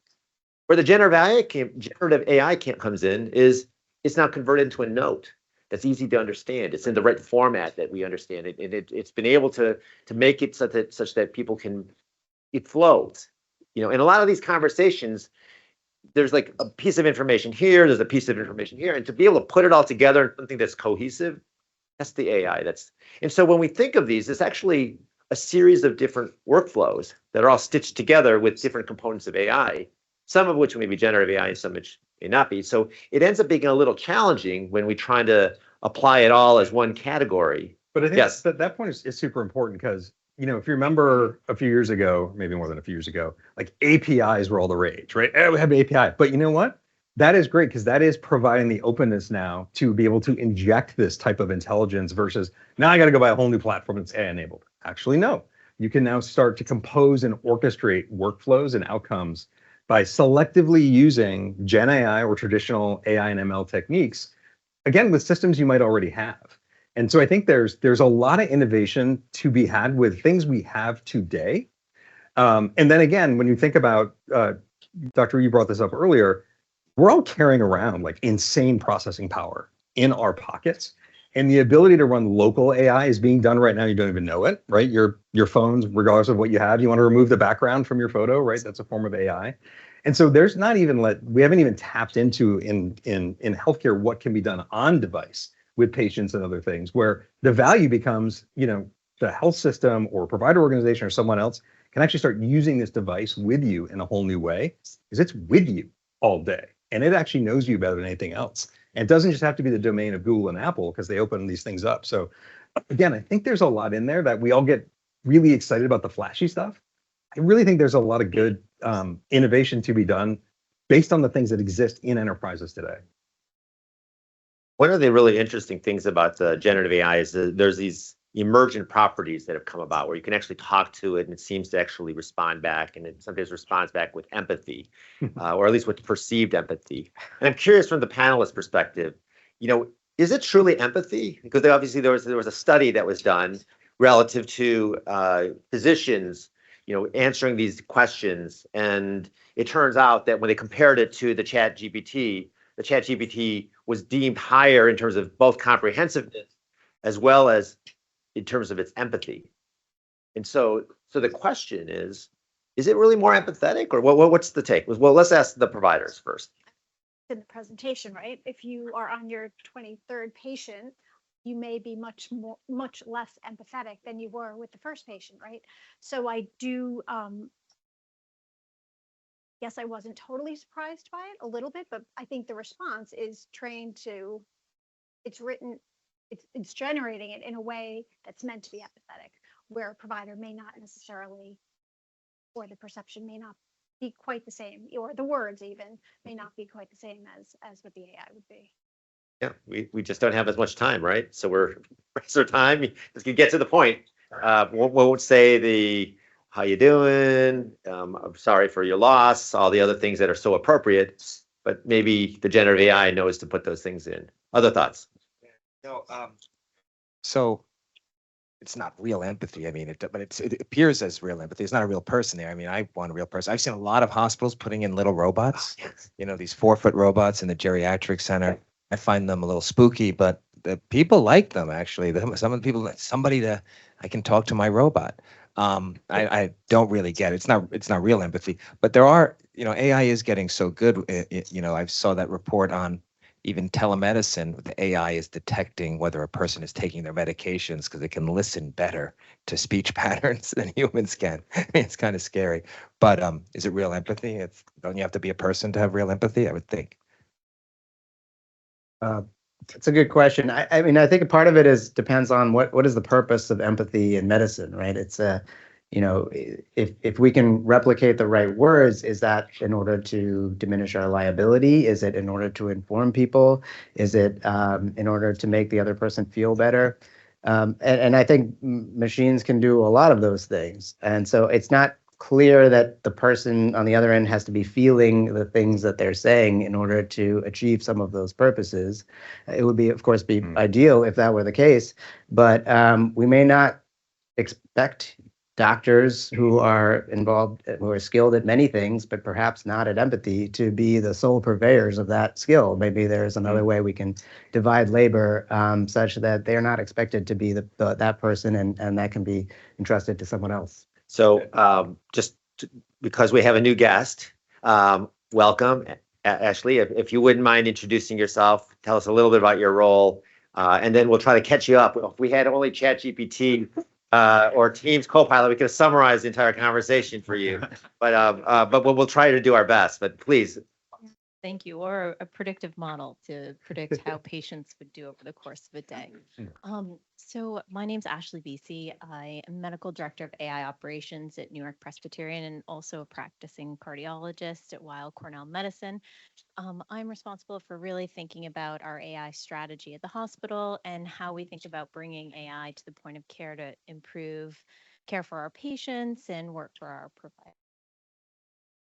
B: Where the generative AI comes in is it's now converted into a note that's easy to understand. It's in the right format that we understand it, and it's been able to make it such that people can, it flows. In a lot of these conversations, there's a piece of information here, there's a piece of information here, and to be able to put it all together in something that's cohesive, that's the AI. And so when we think of these, it's actually a series of different workflows that are all stitched together with different components of AI. some of which may be generative AI and some which may not be. So it ends up being a little challenging when we try to apply it all as one category.
F: But I think
B: Yes.
F: that point is super important because, you know, if you remember a few years ago, maybe more than a few years ago, like APIs were all the rage, right? We have an API. But you know what? That is great because that is providing the openness now to be able to inject this type of intelligence versus now I got to go buy a whole new platform that's AI enabled. Actually, no. You can now start to compose and orchestrate workflows and outcomes by selectively using Gen AI or traditional AI and ML techniques, again, with systems you might already have. And so I think there's a lot of innovation to be had with things we have today. And then again, when you think about, Dr. You brought this up earlier, we're all carrying around like insane processing power in our pockets. And the ability to run local AI is being done right now. You don't even know it, right? Your phones, regardless of what you have, you want to remove the background from your photo, right? That's a form of AI. And so there's not even we haven't even tapped into in healthcare what can be done on device with patients and other things, where the value becomes, you know, the health system or provider organization or someone else can actually start using this device with you in a whole new way, because it's with you all day. And it actually knows you better than anything else. And it doesn't just have to be the domain of Google and Apple because they open these things up. So again, I think there's a lot in there that we all get really excited about the flashy stuff. I really think there's a lot of good innovation to be done based on the things that exist in enterprises today.
B: One of the really interesting things about the generative AI is that there's these emergent properties that have come about where you can actually talk to it and it seems to actually respond back, and it sometimes responds back with empathy, or at least with perceived empathy. And I'm curious from the panelist perspective, you know, is it truly empathy? Because obviously there was a study that was done relative to physicians, you know, answering these questions, and it turns out that when they compared it to the ChatGPT was deemed higher in terms of both comprehensiveness as well as in terms of its empathy. And so the question is it really more empathetic, or what's the take? Well, let's ask the providers first.
C: In the presentation, right? If you are on your 23rd patient, you may be much less empathetic than you were with the first patient, right? So I do, yes, I wasn't totally surprised by it, a little bit, but I think the response is trained to, it's generating it in a way that's meant to be empathetic, where a provider may not necessarily, or the perception may not be quite the same, or the words even may not be quite the same as what the AI would be.
B: Yeah, we just don't have as much time, right? So we're rest our time. Just get to the point. Won't say how you doing? I'm sorry for your loss. All the other things that are so appropriate, but maybe the generative AI knows to put those things in. Other thoughts?
D: No, so it's not real empathy. I mean, but it appears as real empathy. It's not a real person there. I mean, I want a real person. I've seen a lot of hospitals putting in little robots, you know, these 4-foot robots in the geriatric center. I find them a little spooky, but the people like them actually. Some of the people, I can talk to my robot. I don't really get it. It's not real empathy, but there are, you know, AI is getting so good. You know, I saw that report on even telemedicine. The AI is detecting whether a person is taking their medications because it can listen better to speech patterns than humans can. I mean, it's kind of scary, but is it real empathy? Don't you have to be a person to have real empathy? I would think.
E: It's a good question. I mean, I think a part of it depends on what is the purpose of empathy in medicine, right? It's you know, if we can replicate the right words, is that in order to diminish our liability? Is it in order to inform people? Is it in order to make the other person feel better? And I think machines can do a lot of those things. And so it's not clear that the person on the other end has to be feeling the things that they're saying in order to achieve some of those purposes. It would be, of course, ideal if that were the case, but we may not expect doctors who are involved, who are skilled at many things, but perhaps not at empathy, to be the sole purveyors of that skill. Maybe there's another way we can divide labor such that they're not expected to be that person, and that can be entrusted to someone else.
B: So because we have a new guest, welcome, Ashley. If you wouldn't mind introducing yourself, tell us a little bit about your role, and then we'll try to catch you up. If we had only ChatGPT or Teams Copilot, we could have summarized the entire conversation for you. But we'll try to do our best. But please,
G: Thank you. Or a predictive model to predict how patients would do over the course of a day. So my name's Ashley Vesey. I am medical director of AI operations at New York Presbyterian and also a practicing cardiologist at Weill Cornell Medicine. I'm responsible for really thinking about our AI strategy at the hospital and how we think about bringing AI to the point of care to improve care for our patients and work for our providers.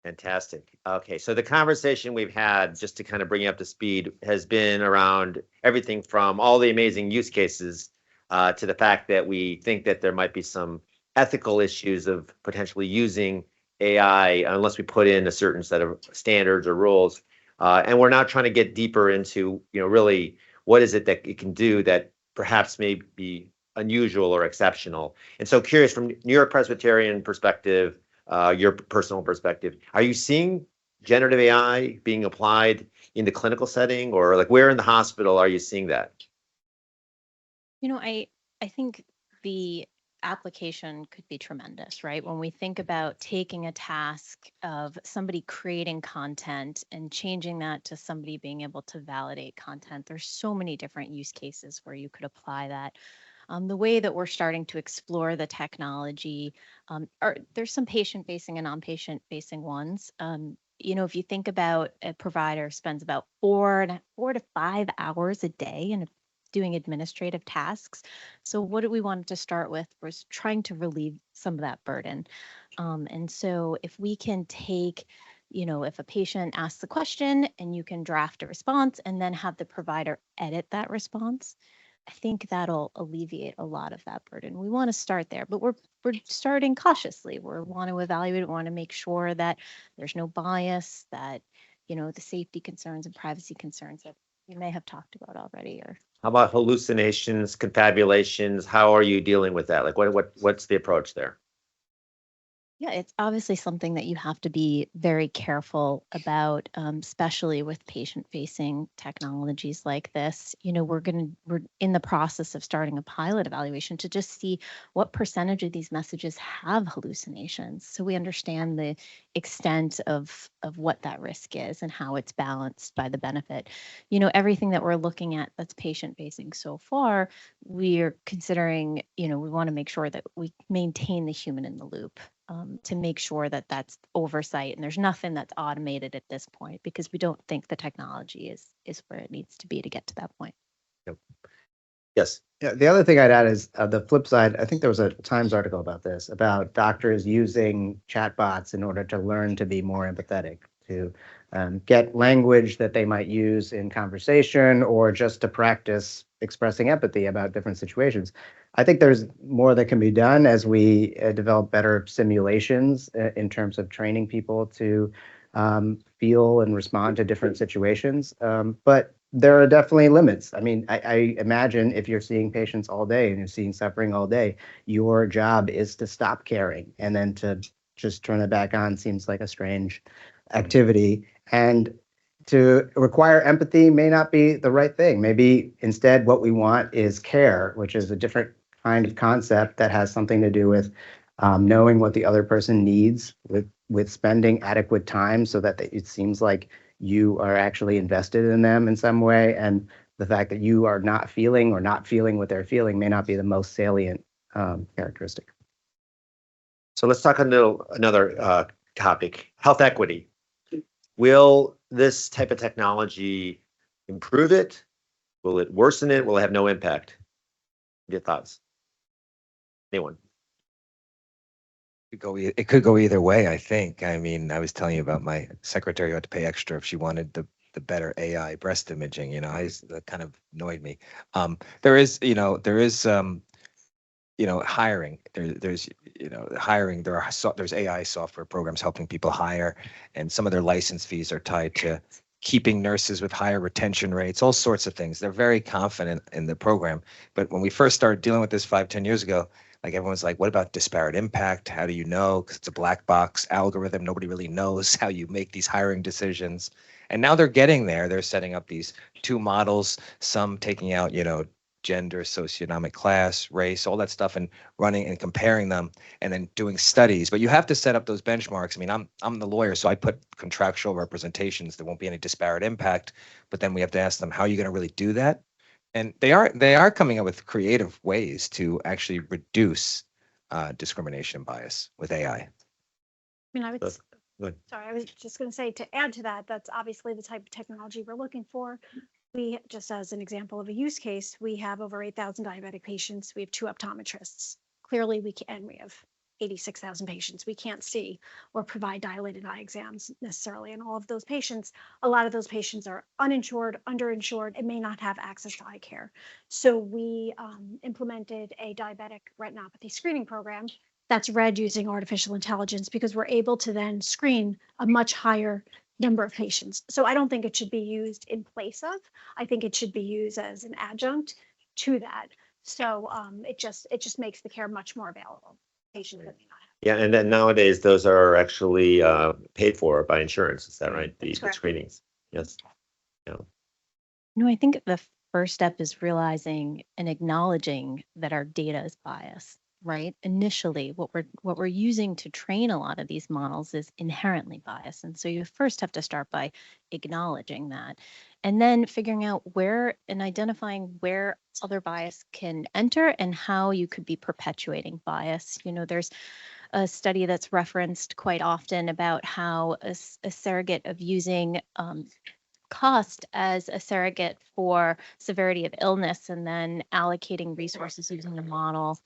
B: fantastic. Okay, so the conversation we've had, just to kind of bring you up to speed, has been around everything from all the amazing use cases to the fact that we think that there might be some ethical issues of potentially using AI unless we put in a certain set of standards or rules. And we're now trying to get deeper into, really what is it that it can do that perhaps may be unusual or exceptional. And so curious from New York Presbyterian perspective, your personal perspective, are you seeing generative AI being applied in the clinical setting, or like where in the hospital are you seeing that?
G: I think the application could be tremendous, right? When we think about taking a task of somebody creating content and changing that to somebody being able to validate content, there's so many different use cases where you could apply that. The way that we're starting to explore the technology, there's some patient-facing and non-patient-facing ones. If you think about a provider spends about 4 to 5 hours a day in doing administrative tasks. So what we wanted to start with was trying to relieve some of that burden. And so if we can take, if a patient asks a question and you can draft a response and then have the provider edit that response, I think that'll alleviate a lot of that burden. We want to start there, but we're starting cautiously. We want to evaluate, we want to make sure that there's no bias, that, the safety concerns and privacy concerns that we may have talked about already. Or
B: How about hallucinations, confabulations? How are you dealing with that? Like what's the approach there?
G: yeah, it's obviously something that you have to be very careful about, especially with patient-facing technologies like this. We're in the process of starting a pilot evaluation to just see what percentage of these messages have hallucinations, so we understand the extent of what that risk is and how it's balanced by the benefit. Everything that we're looking at that's patient-facing so far, we're considering, we want to make sure that we maintain the human in the loop. To make sure that that's oversight and there's nothing that's automated at this point, because we don't think the technology is where it needs to be to get to that point.
B: Yep. Yes.
E: Yeah, the other thing I'd add is the flip side. I think there was a Times article about this, about doctors using chatbots in order to learn to be more empathetic, to get language that they might use in conversation or just to practice expressing empathy about different situations. I think there's more that can be done as we develop better simulations in terms of training people to feel and respond to different situations. But there are definitely limits. I mean, I imagine if you're seeing patients all day and you're seeing suffering all day, your job is to stop caring, and then to just turn it back on seems like a strange activity. And to require empathy may not be the right thing. Maybe instead what we want is care, which is a different kind of concept that has something to do with knowing what the other person needs, with spending adequate time so that it seems like you are actually invested in them in some way. And the fact that you are not feeling what they're feeling may not be the most salient characteristic.
B: So let's talk another topic, health equity. Will this type of technology improve it? Will it worsen it? Will it have no impact? Your thoughts? Anyone?
D: It could go either way, I think. I mean, I was telling you about my secretary who had to pay extra if she wanted the better AI breast imaging. That kind of annoyed me. There is hiring. There's hiring. There's AI software programs helping people hire, and some of their license fees are tied to keeping nurses with higher retention rates, all sorts of things. They're very confident in the program. But when we first started dealing with this 5-10 years ago, like everyone's like, what about disparate impact? How do you know? Because it's a black box algorithm. Nobody really knows how you make these hiring decisions. And now they're getting there. They're setting up these 2 models, some taking out, gender, socioeconomic class, race, all that stuff, and running and comparing them, and then doing studies. But you have to set up those benchmarks. I mean, I'm the lawyer, so I put contractual representations. There won't be any disparate impact. But then we have to ask them, how are you going to really do that? And they are coming up with creative ways to actually reduce discrimination and bias with AI.
C: I mean, I would,
B: Good.
C: sorry, I was just going to say, to add to that, that's obviously the type of technology we're looking for. We, just as an example of a use case, we have over 8,000 diabetic patients. We have 2 optometrists. Clearly, we can, and we have 86,000 patients. We can't see or provide dilated eye exams necessarily. And all of those patients, a lot of those patients are uninsured, underinsured, and may not have access to eye care. So we implemented a diabetic retinopathy screening program that's read using artificial intelligence, because we're able to then screen a much higher number of patients. So I don't think it should be used in place of. I think it should be used as an adjunct to that. So it just makes the care much more available. Patients that may not have.
B: Yeah, and then nowadays those are actually paid for by insurance. Is that right? The
C: correct.
B: screenings. Yes.
G: No, I think the first step is realizing and acknowledging that our data is biased, right? Initially, what we're using to train a lot of these models is inherently biased. And so you first have to start by acknowledging that, and then figuring out where and identifying where other bias can enter and how you could be perpetuating bias. You know, there's a study that's referenced quite often about how a surrogate of using cost as a surrogate for severity of illness, and then allocating resources using the model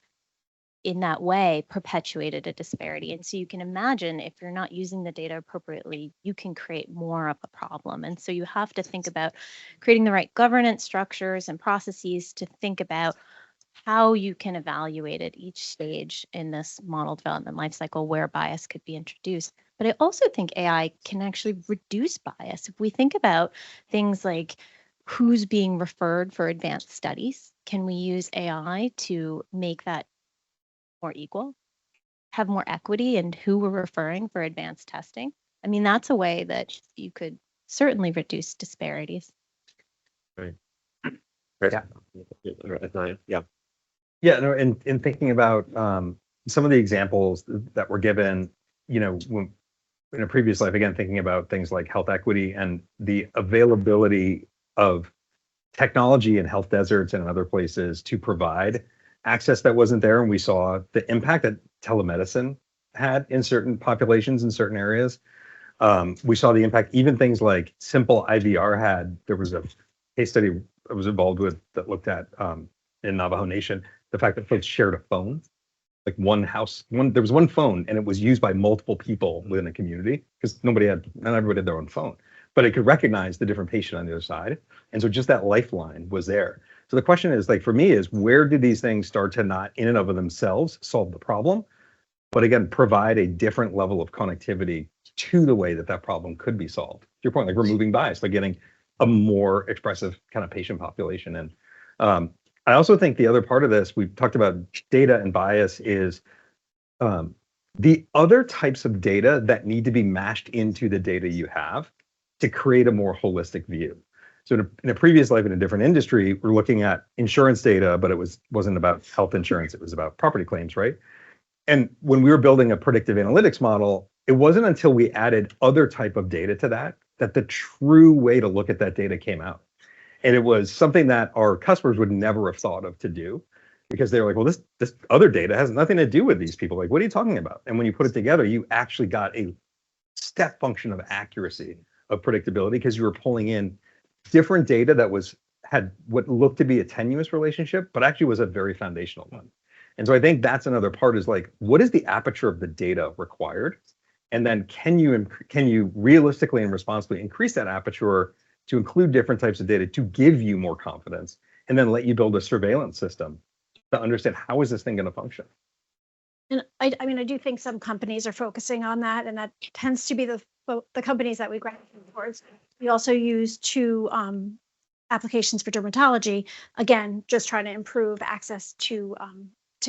G: in that way perpetuated a disparity. And so you can imagine, if you're not using the data appropriately, you can create more of a problem. And so you have to think about creating the right governance structures and processes to think about how you can evaluate at each stage in this model development lifecycle where bias could be introduced. But I also think AI can actually reduce bias. If we think about things like who's being referred for advanced studies, can we use AI to make that more equal, have more equity in who we're referring for advanced testing? I mean, that's a way that you could certainly reduce disparities.
B: Right.
E: Yeah.
B: Yeah.
F: Yeah, no, in thinking about some of the examples that were given, you know, when, in a previous life, again, thinking about things like health equity and the availability of technology in health deserts and in other places to provide access that wasn't there. And we saw the impact that telemedicine had in certain populations in certain areas. We saw the impact, even things like simple IVR had. There was a case study I was involved with that looked at in Navajo Nation, the fact that folks shared a phone, like one house, there was one phone, and it was used by multiple people within a community, because not everybody had their own phone, but it could recognize the different patient on the other side. And so just that lifeline was there. So the question is, like, for me, is where do these things start to not in and of themselves solve the problem, but again, provide a different level of connectivity to the way that that problem could be solved? To your point, like removing bias by getting a more expressive kind of patient population. And I also think the other part of this, we've talked about data and bias, is the other types of data that need to be mashed into the data you have to create a more holistic view. So in a previous life in a different industry, we're looking at insurance data, but it wasn't about health insurance, it was about property claims, right? And when we were building a predictive analytics model, it wasn't until we added other type of data to that the true way to look at that data came out. And it was something that our customers would never have thought of to do, because they were like, well, this other data has nothing to do with these people. Like, what are you talking about? And when you put it together, you actually got a step function of accuracy, of predictability, because you were pulling in different data that had what looked to be a tenuous relationship, but actually was a very foundational one. And so I think that's another part, is like, what is the aperture of the data required? And then can you realistically and responsibly increase that aperture to include different types of data to give you more confidence, and then let you build a surveillance system to understand how is this thing going to function?
C: And I mean, I do think some companies are focusing on that, and that tends to be the companies that we gravitate towards. We also use 2 applications for dermatology, again, just trying to improve access to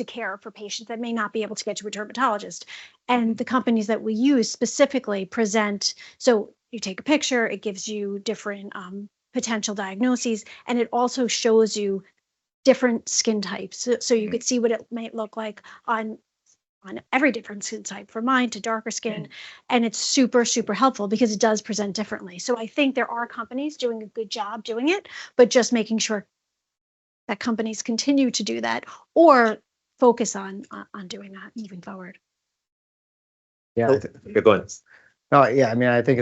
C: care for patients that may not be able to get to a dermatologist. And the companies that we use specifically present, so you take a picture, it gives you different potential diagnoses, and it also shows you different skin types. So you could see what it might look like on every different skin type, from mine to darker skin. And it's super, super helpful because it does present differently. So I think there are companies doing a good job doing it, but just making sure that companies continue to do that or focus on doing that moving forward.
E: Yeah.
B: You're going.
E: No, yeah, I mean, I think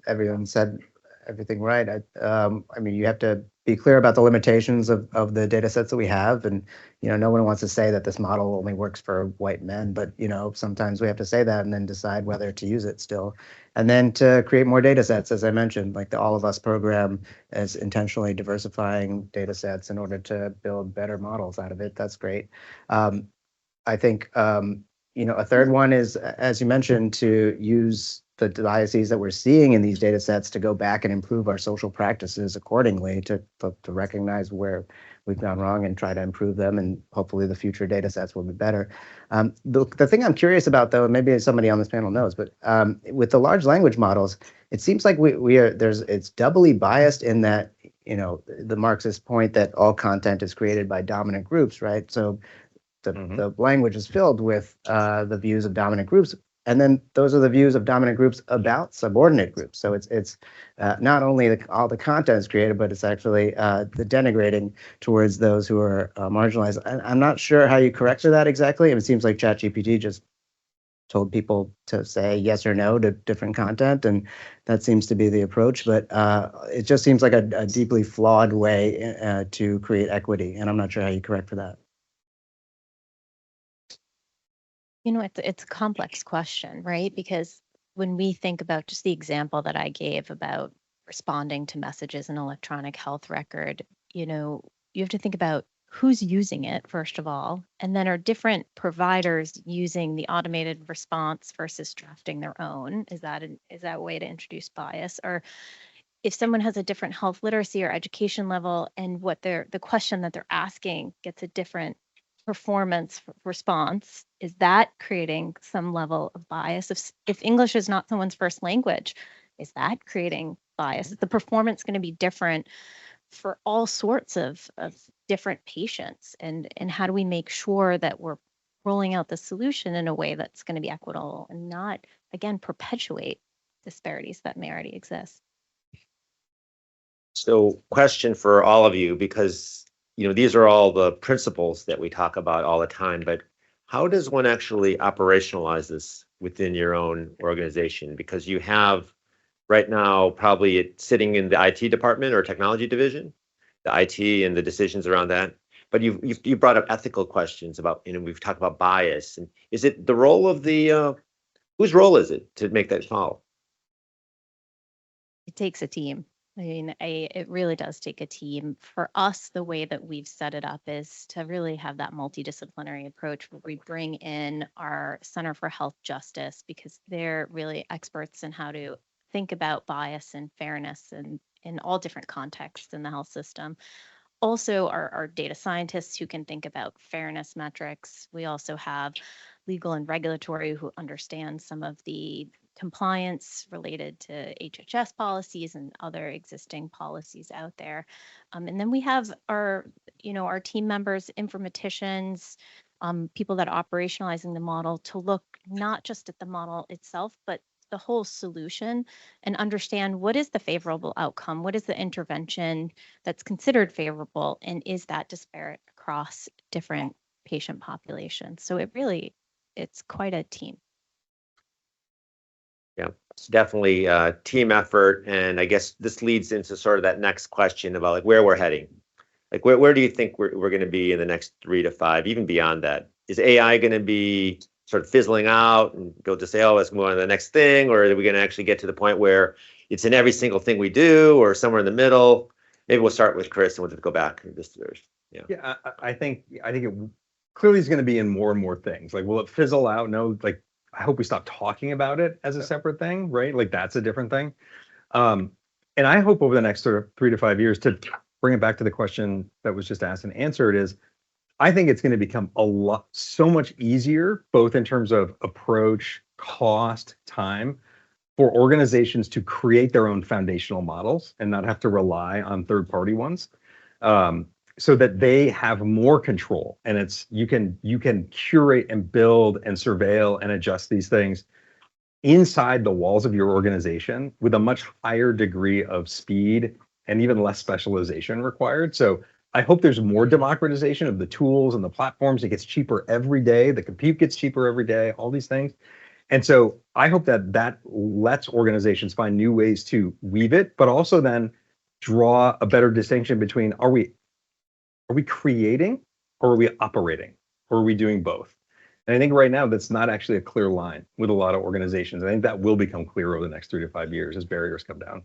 E: everyone said everything right. I mean, you have to be clear about the limitations of the data sets that we have. And, no one wants to say that this model only works for white men, but, sometimes we have to say that and then decide whether to use it still. And then to create more data sets, as I mentioned, like the All of Us program is intentionally diversifying data sets in order to build better models out of it. That's great. I think, a third one is, as you mentioned, to use the biases that we're seeing in these data sets to go back and improve our social practices accordingly to recognize where we've gone wrong and try to improve them. And hopefully the future data sets will be better. The thing I'm curious about, though, and maybe somebody on this panel knows, but with the large language models, it seems like it's doubly biased in that, the Marxist point that all content is created by dominant groups, right? So the language is filled with the views of dominant groups. And then those are the views of dominant groups about subordinate groups. So it's not only all the content is created, but it's actually the denigrating towards those who are marginalized. I'm not sure how you corrected that exactly. It seems like ChatGPT just told people to say yes or no to different content, and that seems to be the approach. But it just seems like a deeply flawed way to create equity, and I'm not sure how you correct for that.
G: It's a complex question, right? Because when we think about just the example that I gave about responding to messages in electronic health record, you have to think about who's using it, first of all, and then are different providers using the automated response versus drafting their own? Is that a way to introduce bias? Or if someone has a different health literacy or education level and the question that they're asking gets a different performance response, is that creating some level of bias? If English is not someone's first language, is that creating bias? Is the performance going to be different for all sorts of different patients? And how do we make sure that we're rolling out the solution in a way that's going to be equitable and not, again, perpetuate disparities that may already exist?
B: So question for all of you, because these are all the principles that we talk about all the time, but how does one actually operationalize this within your own organization? Because you have right now probably it sitting in the IT department or technology division, the IT and the decisions around that. But you brought up ethical questions about, we've talked about bias. And is it the role of whose role is it to make that call?
G: It takes a team. I mean, it really does take a team. For us, the way that we've set it up is to really have that multidisciplinary approach where we bring in our Center for Health Justice, because they're really experts in how to think about bias and fairness and in all different contexts in the health system. Also, our data scientists who can think about fairness metrics. We also have legal and regulatory who understand some of the compliance related to HHS policies and other existing policies out there. And then we have our team members, informaticians, people that are operationalizing the model to look not just at the model itself, but the whole solution and understand what is the favorable outcome, what is the intervention that's considered favorable, and is that disparate across different patient populations. So it's quite a team.
B: Yeah, it's definitely a team effort. And I guess this leads into sort of that next question about where we're heading. Where do you think we're going to be in the next 3 to 5, even beyond that? Is AI going to be sort of fizzling out and go to say, oh, let's move on to the next thing? Or are we going to actually get to the point where it's in every single thing we do, or somewhere in the middle? Maybe we'll start with Chris and we'll go back.
F: Yeah, I think it clearly is going to be in more and more things. Will it fizzle out? No, I hope we stop talking about it as a separate thing, right? That's a different thing. And I hope over the next sort of 3 to 5 years, to bring it back to the question that was just asked and answered, is I think it's going to become so much easier, both in terms of approach, cost, time, for organizations to create their own foundational models and not have to rely on third-party ones. so that they have more control, and it's you can curate and build and surveil and adjust these things inside the walls of your organization with a much higher degree of speed and even less specialization required. So I hope there's more democratization of the tools and the platforms. It gets cheaper every day. The compute gets cheaper every day, all these things. And so I hope that lets organizations find new ways to weave it, but also then draw a better distinction between are we creating or are we operating or are we doing both? And I think right now that's not actually a clear line with a lot of organizations. I think that will become clear over the next 3 to 5 years as barriers come down.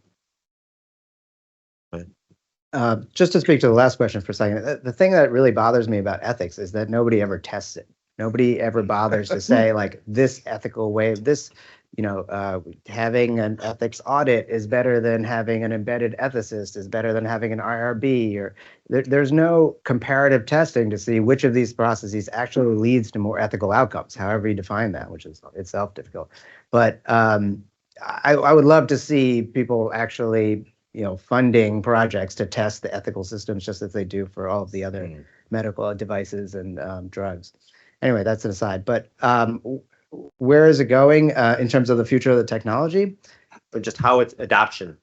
E: Just to speak to the last question for a second, the thing that really bothers me about ethics is that nobody ever tests it. Nobody ever bothers to say like this ethical way of this, having an ethics audit is better than having an embedded ethicist, is better than having an IRB, or there's no comparative testing to see which of these processes actually leads to more ethical outcomes, however you define that, which is itself difficult. But I would love to see people actually, funding projects to test the ethical systems just as they do for all of the other medical devices and drugs. Anyway, that's an aside. But where is it going in terms of the future of the technology?
B: But just how it's adoption.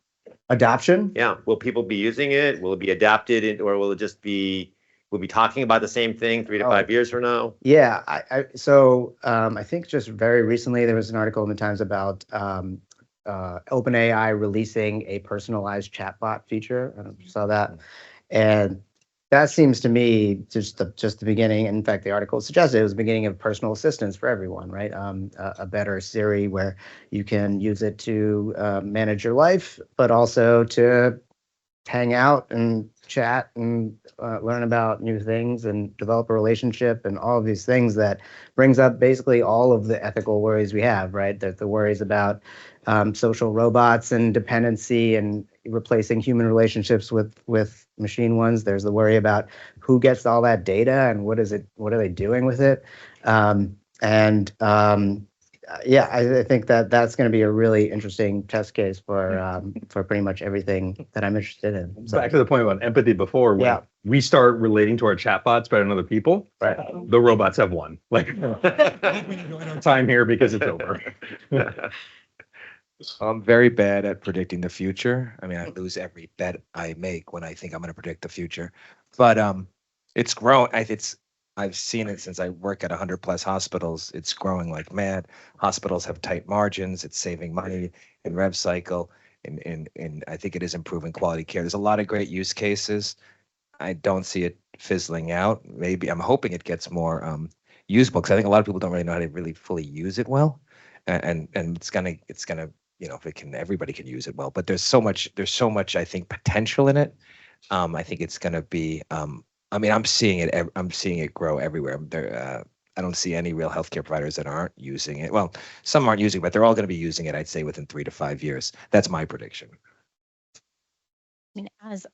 E: Adoption?
B: Yeah. Will people be using it? Will it be adapted, or will it just be, we'll be talking about the same thing 3 to 5 years from now?
E: Yeah. I think just very recently there was an article in the Times about OpenAI releasing a personalized chatbot feature. I don't know if you saw that. And that seems to me just the beginning. In fact, the article suggested it was the beginning of personal assistance for everyone, right? A better Siri where you can use it to manage your life, but also to hang out and chat and learn about new things and develop a relationship and all of these things that brings up basically all of the ethical worries we have, right? The worries about social robots and dependency and replacing human relationships with machine ones. There's the worry about who gets all that data and what are they doing with it? I think that's going to be a really interesting test case for pretty much everything that I'm interested in. So,
F: back to the point about empathy before, when we start relating to our chatbots better than other people,
E: right.
F: The robots have won. Like, we enjoyed our time here because it's over.
D: I'm very bad at predicting the future. I mean, I lose every bet I make when I think I'm going to predict the future. But it's growing. I've seen it since I work at 100+ hospitals. It's growing like mad. Hospitals have tight margins. It's saving money in rev cycle, and I think it is improving quality care. There's a lot of great use cases. I don't see it fizzling out. Maybe I'm hoping it gets more usable, because I think a lot of people don't really know how to really fully use it well, and it's gonna if it can, everybody can use it well. But there's so much I think potential in it. I think it's gonna be. I mean, I'm seeing it grow everywhere. I don't see any real healthcare providers that aren't using it. Well, some aren't using it, but they're all going to be using it, I'd say, within 3 to 5 years. That's my prediction.
G: I mean, as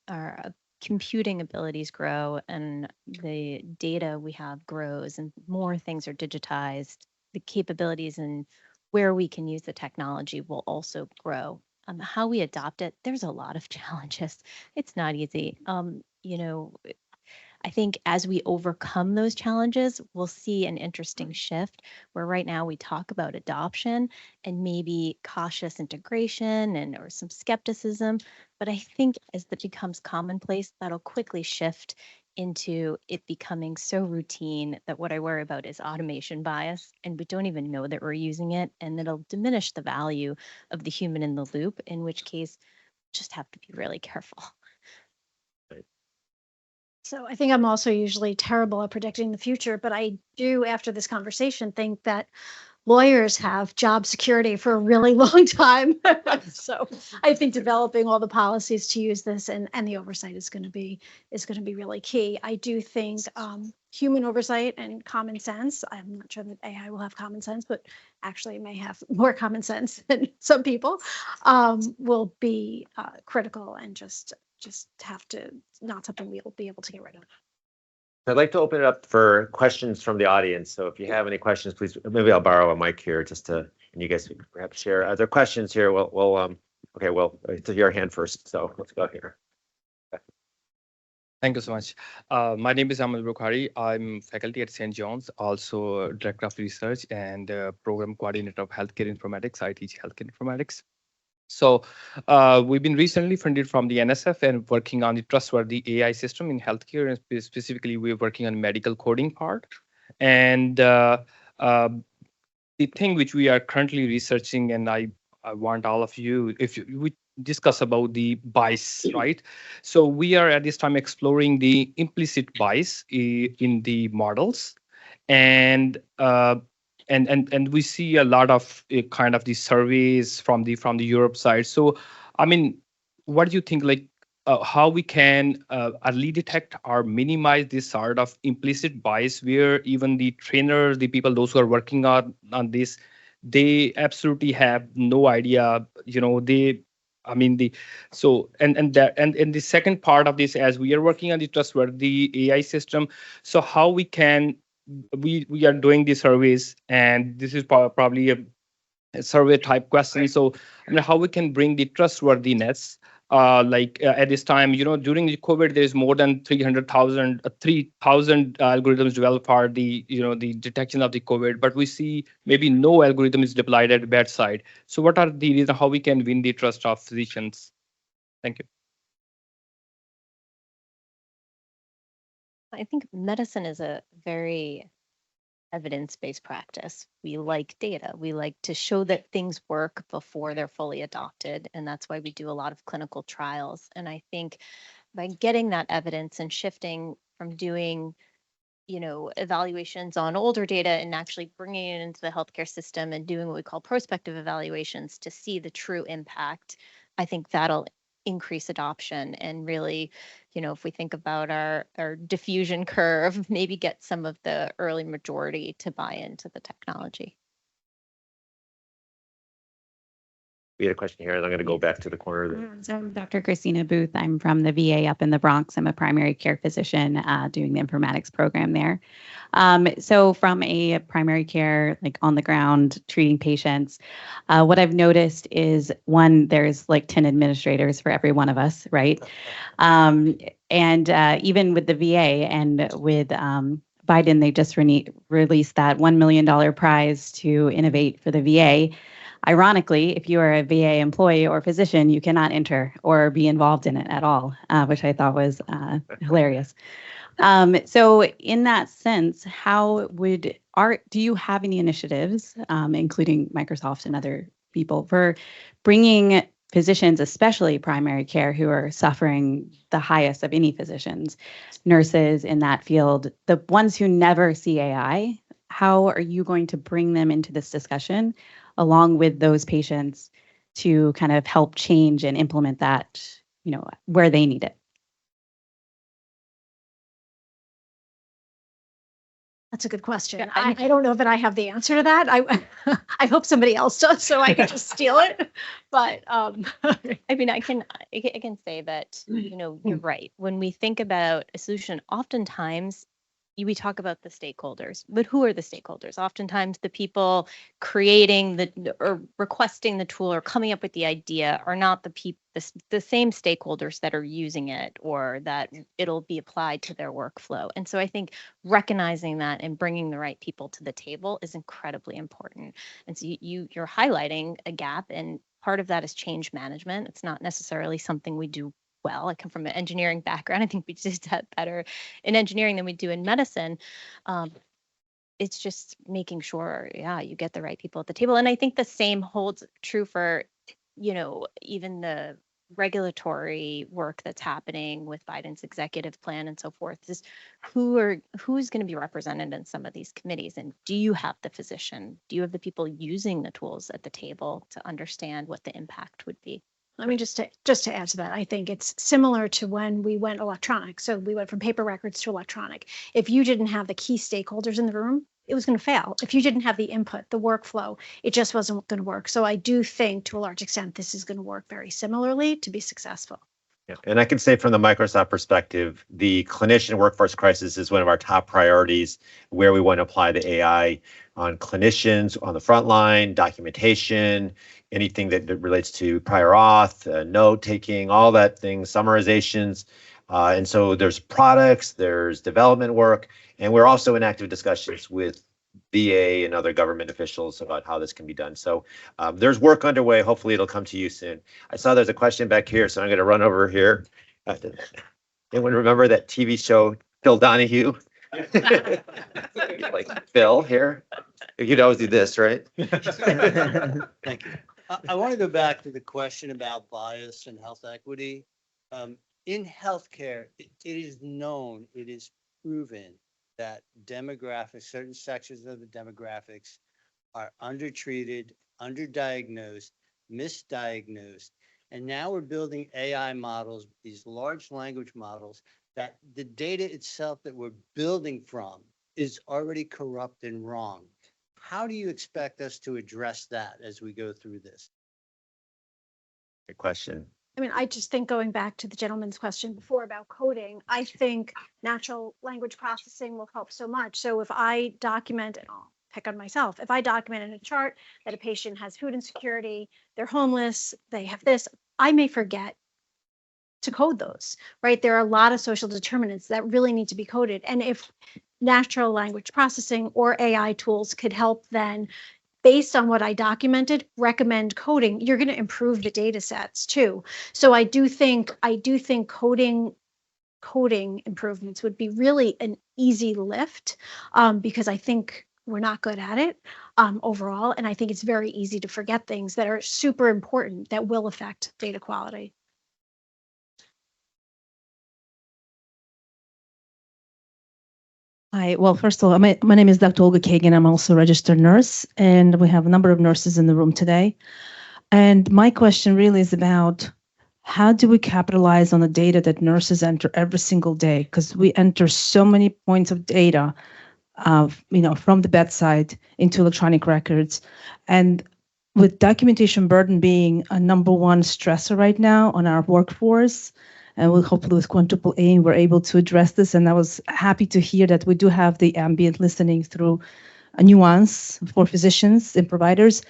G: our computing abilities grow and the data we have grows and more things are digitized, the capabilities and where we can use the technology will also grow. How we adopt it, there's a lot of challenges. It's not easy. I think as we overcome those challenges, we'll see an interesting shift where right now we talk about adoption and maybe cautious integration or some skepticism. But I think as that becomes commonplace, that'll quickly shift into it becoming so routine that what I worry about is automation bias, and we don't even know that we're using it, and it'll diminish the value of the human in the loop, in which case just have to be really careful.
C: So I think I'm also usually terrible at predicting the future, but I do, after this conversation, think that lawyers have job security for a really long time. So I think developing all the policies to use this and the oversight is going to be really key. I do think human oversight and common sense. I'm not sure that AI will have common sense, but actually it may have more common sense than some people, will be critical and just have to, not something we'll be able to get rid of.
B: I'd like to open it up for questions from the audience. So if you have any questions, please, maybe I'll borrow a mic here and you guys can perhaps share. Are there questions here? It's your hand first. So let's go here.
H: Thank you so much. My name is Amal Bukhari. I'm faculty at St. John's, also Director of Research and Program Coordinator of Healthcare Informatics. I teach Healthcare Informatics. So we've been recently funded from the NSF and working on the trustworthy AI system in healthcare, and specifically we're working on medical coding part. And uh, the thing which we are currently researching, and I want all of you, if we discuss about the bias, right? So we are at this time exploring the implicit bias in the models, and and we see a lot of kind of the surveys from the Europe side. So, I mean, what do you think? Like, how we can early detect or minimize this sort of implicit bias, where even the trainers, the people, those who are working on this, they absolutely have no idea. You know, they. I mean the so and that and the second part of this, as we are working on the trustworthy AI system, so how we can we are doing these surveys, and this is probably a survey type question. So, I mean, how we can bring the trustworthiness, at this time, you know, during the COVID, there is more than 3,000 algorithms developed for the, you know, the detection of the COVID, but we see maybe no algorithm is deployed at the bedside. So what are the reasons how we can win the trust of physicians? Thank you.
G: I think medicine is a very evidence-based practice. We like data. We like to show that things work before they're fully adopted. And that's why we do a lot of clinical trials. And I think by getting that evidence and shifting from doing, you know, evaluations on older data and actually bringing it into the healthcare system and doing what we call prospective evaluations to see the true impact, I think that'll increase adoption and really, you know, if we think about our diffusion curve, maybe get some of the early majority to buy into the technology.
B: We had a question here, and I'm going to go back to the corner.
I: So I'm Dr. Christina Booth. I'm from the VA up in the Bronx. I'm a primary care physician doing the informatics program there. So from a primary care, like on the ground, treating patients, what I've noticed is one, there's like 10 administrators for every one of us, right? And even with the VA and with Biden, they just released that $1 million prize to innovate for the VA. Ironically, if you are a VA employee or physician, you cannot enter or be involved in it at all, which I thought was hilarious. So in that sense, do you have any initiatives, including Microsoft and other people, for bringing physicians, especially primary care, who are suffering the highest of any physicians, nurses in that field, the ones who never see AI, how are you going to bring them into this discussion along with those patients to kind of help change and implement that, you know, where they need it?
C: That's a good question.
G: Yeah,
C: I don't know that I have the answer to that. I hope somebody else does, so I can just steal it. But
G: I mean, I can say that, you know, you're right. When we think about a solution, oftentimes we talk about the stakeholders, but who are the stakeholders? Oftentimes the people creating or requesting the tool or coming up with the idea are not the same stakeholders that are using it or that it'll be applied to their workflow. And so I think recognizing that and bringing the right people to the table is incredibly important. And so you're highlighting a gap, and part of that is change management. It's not necessarily something we do well. I come from an engineering background. I think we did that better in engineering than we do in medicine. It's just making sure, yeah, you get the right people at the table. And I think the same holds true for, you know, even the regulatory work that's happening with Biden's executive plan and so forth. Is who's going to be represented in some of these committees, and do you have the physician? Do you have the people using the tools at the table to understand what the impact would be?
C: I mean, just to add to that, I think it's similar to when we went electronic. So we went from paper records to electronic. If you didn't have the key stakeholders in the room, it was going to fail. If you didn't have the input, the workflow, it just wasn't going to work. So I do think to a large extent, this is going to work very similarly to be successful.
B: Yeah. And I can say from the Microsoft perspective, the clinician workforce crisis is one of our top priorities, where we want to apply the AI on clinicians on the front line, documentation, anything that relates to prior auth, note taking, all that things, summarizations. And so there's products, there's development work, and we're also in active discussions with VA and other government officials about how this can be done. So there's work underway. Hopefully it'll come to you soon. I saw there's a question back here, so I'm going to run over here. Anyone remember that TV show, Phil Donahue? Like Phil here? You'd always do this, right?
J: Thank you. I want to go back to the question about bias and health equity. In healthcare, it is known, it is proven that demographics, certain sections of the demographics are undertreated, underdiagnosed, misdiagnosed. And now we're building AI models, these large language models, that the data itself that we're building from is already corrupt and wrong. How do you expect us to address that as we go through this?
B: Good question.
C: I mean, I just think going back to the gentleman's question before about coding, I think natural language processing will help so much. So if I document, and I'll pick on myself, if I document in a chart that a patient has food insecurity, they're homeless, they have this, I may forget to code those, right? There are a lot of social determinants that really need to be coded. And if natural language processing or AI tools could help then, based on what I documented, recommend coding, you're going to improve the data sets too. So I do think coding improvements would be really an easy lift, because I think we're not good at it overall. And I think it's very easy to forget things that are super important that will affect data quality.
K: Hi, well, first of all, my name is Dr. Olga Kagan. I'm also a registered nurse, and we have a number of nurses in the room today. And my question really is about how do we capitalize on the data that nurses enter every single day? Because we enter so many points of data, from the bedside into electronic records. And with documentation burden being a number one stressor right now on our workforce, and we'll hopefully with quadruple aim, we're able to address this. And I was happy to hear that we do have the ambient listening through a nuance for physicians and providers.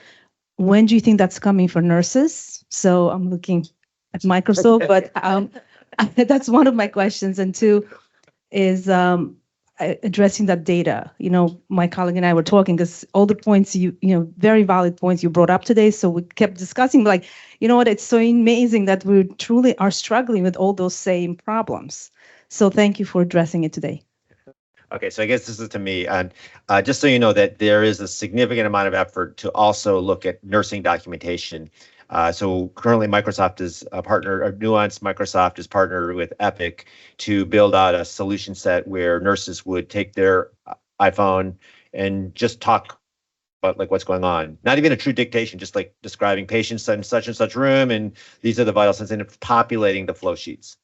K: When do you think that's coming for nurses? So I'm looking at Microsoft, but that's one of my questions. And two is addressing that data. My colleague and I were talking because all the points very valid points you brought up today. So we kept discussing like, it's so amazing that we truly are struggling with all those same problems. So thank you for addressing it today.
B: Okay, so I guess this is to me, and just so you know that there is a significant amount of effort to also look at nursing documentation. So currently Microsoft is a partner, or Nuance Microsoft is partnered with Epic to build out a solution set where nurses would take their iPhone and just talk about like what's going on. Not even a true dictation, just like describing patients in such and such room, and these are the vital signs, and it's populating the flow sheets.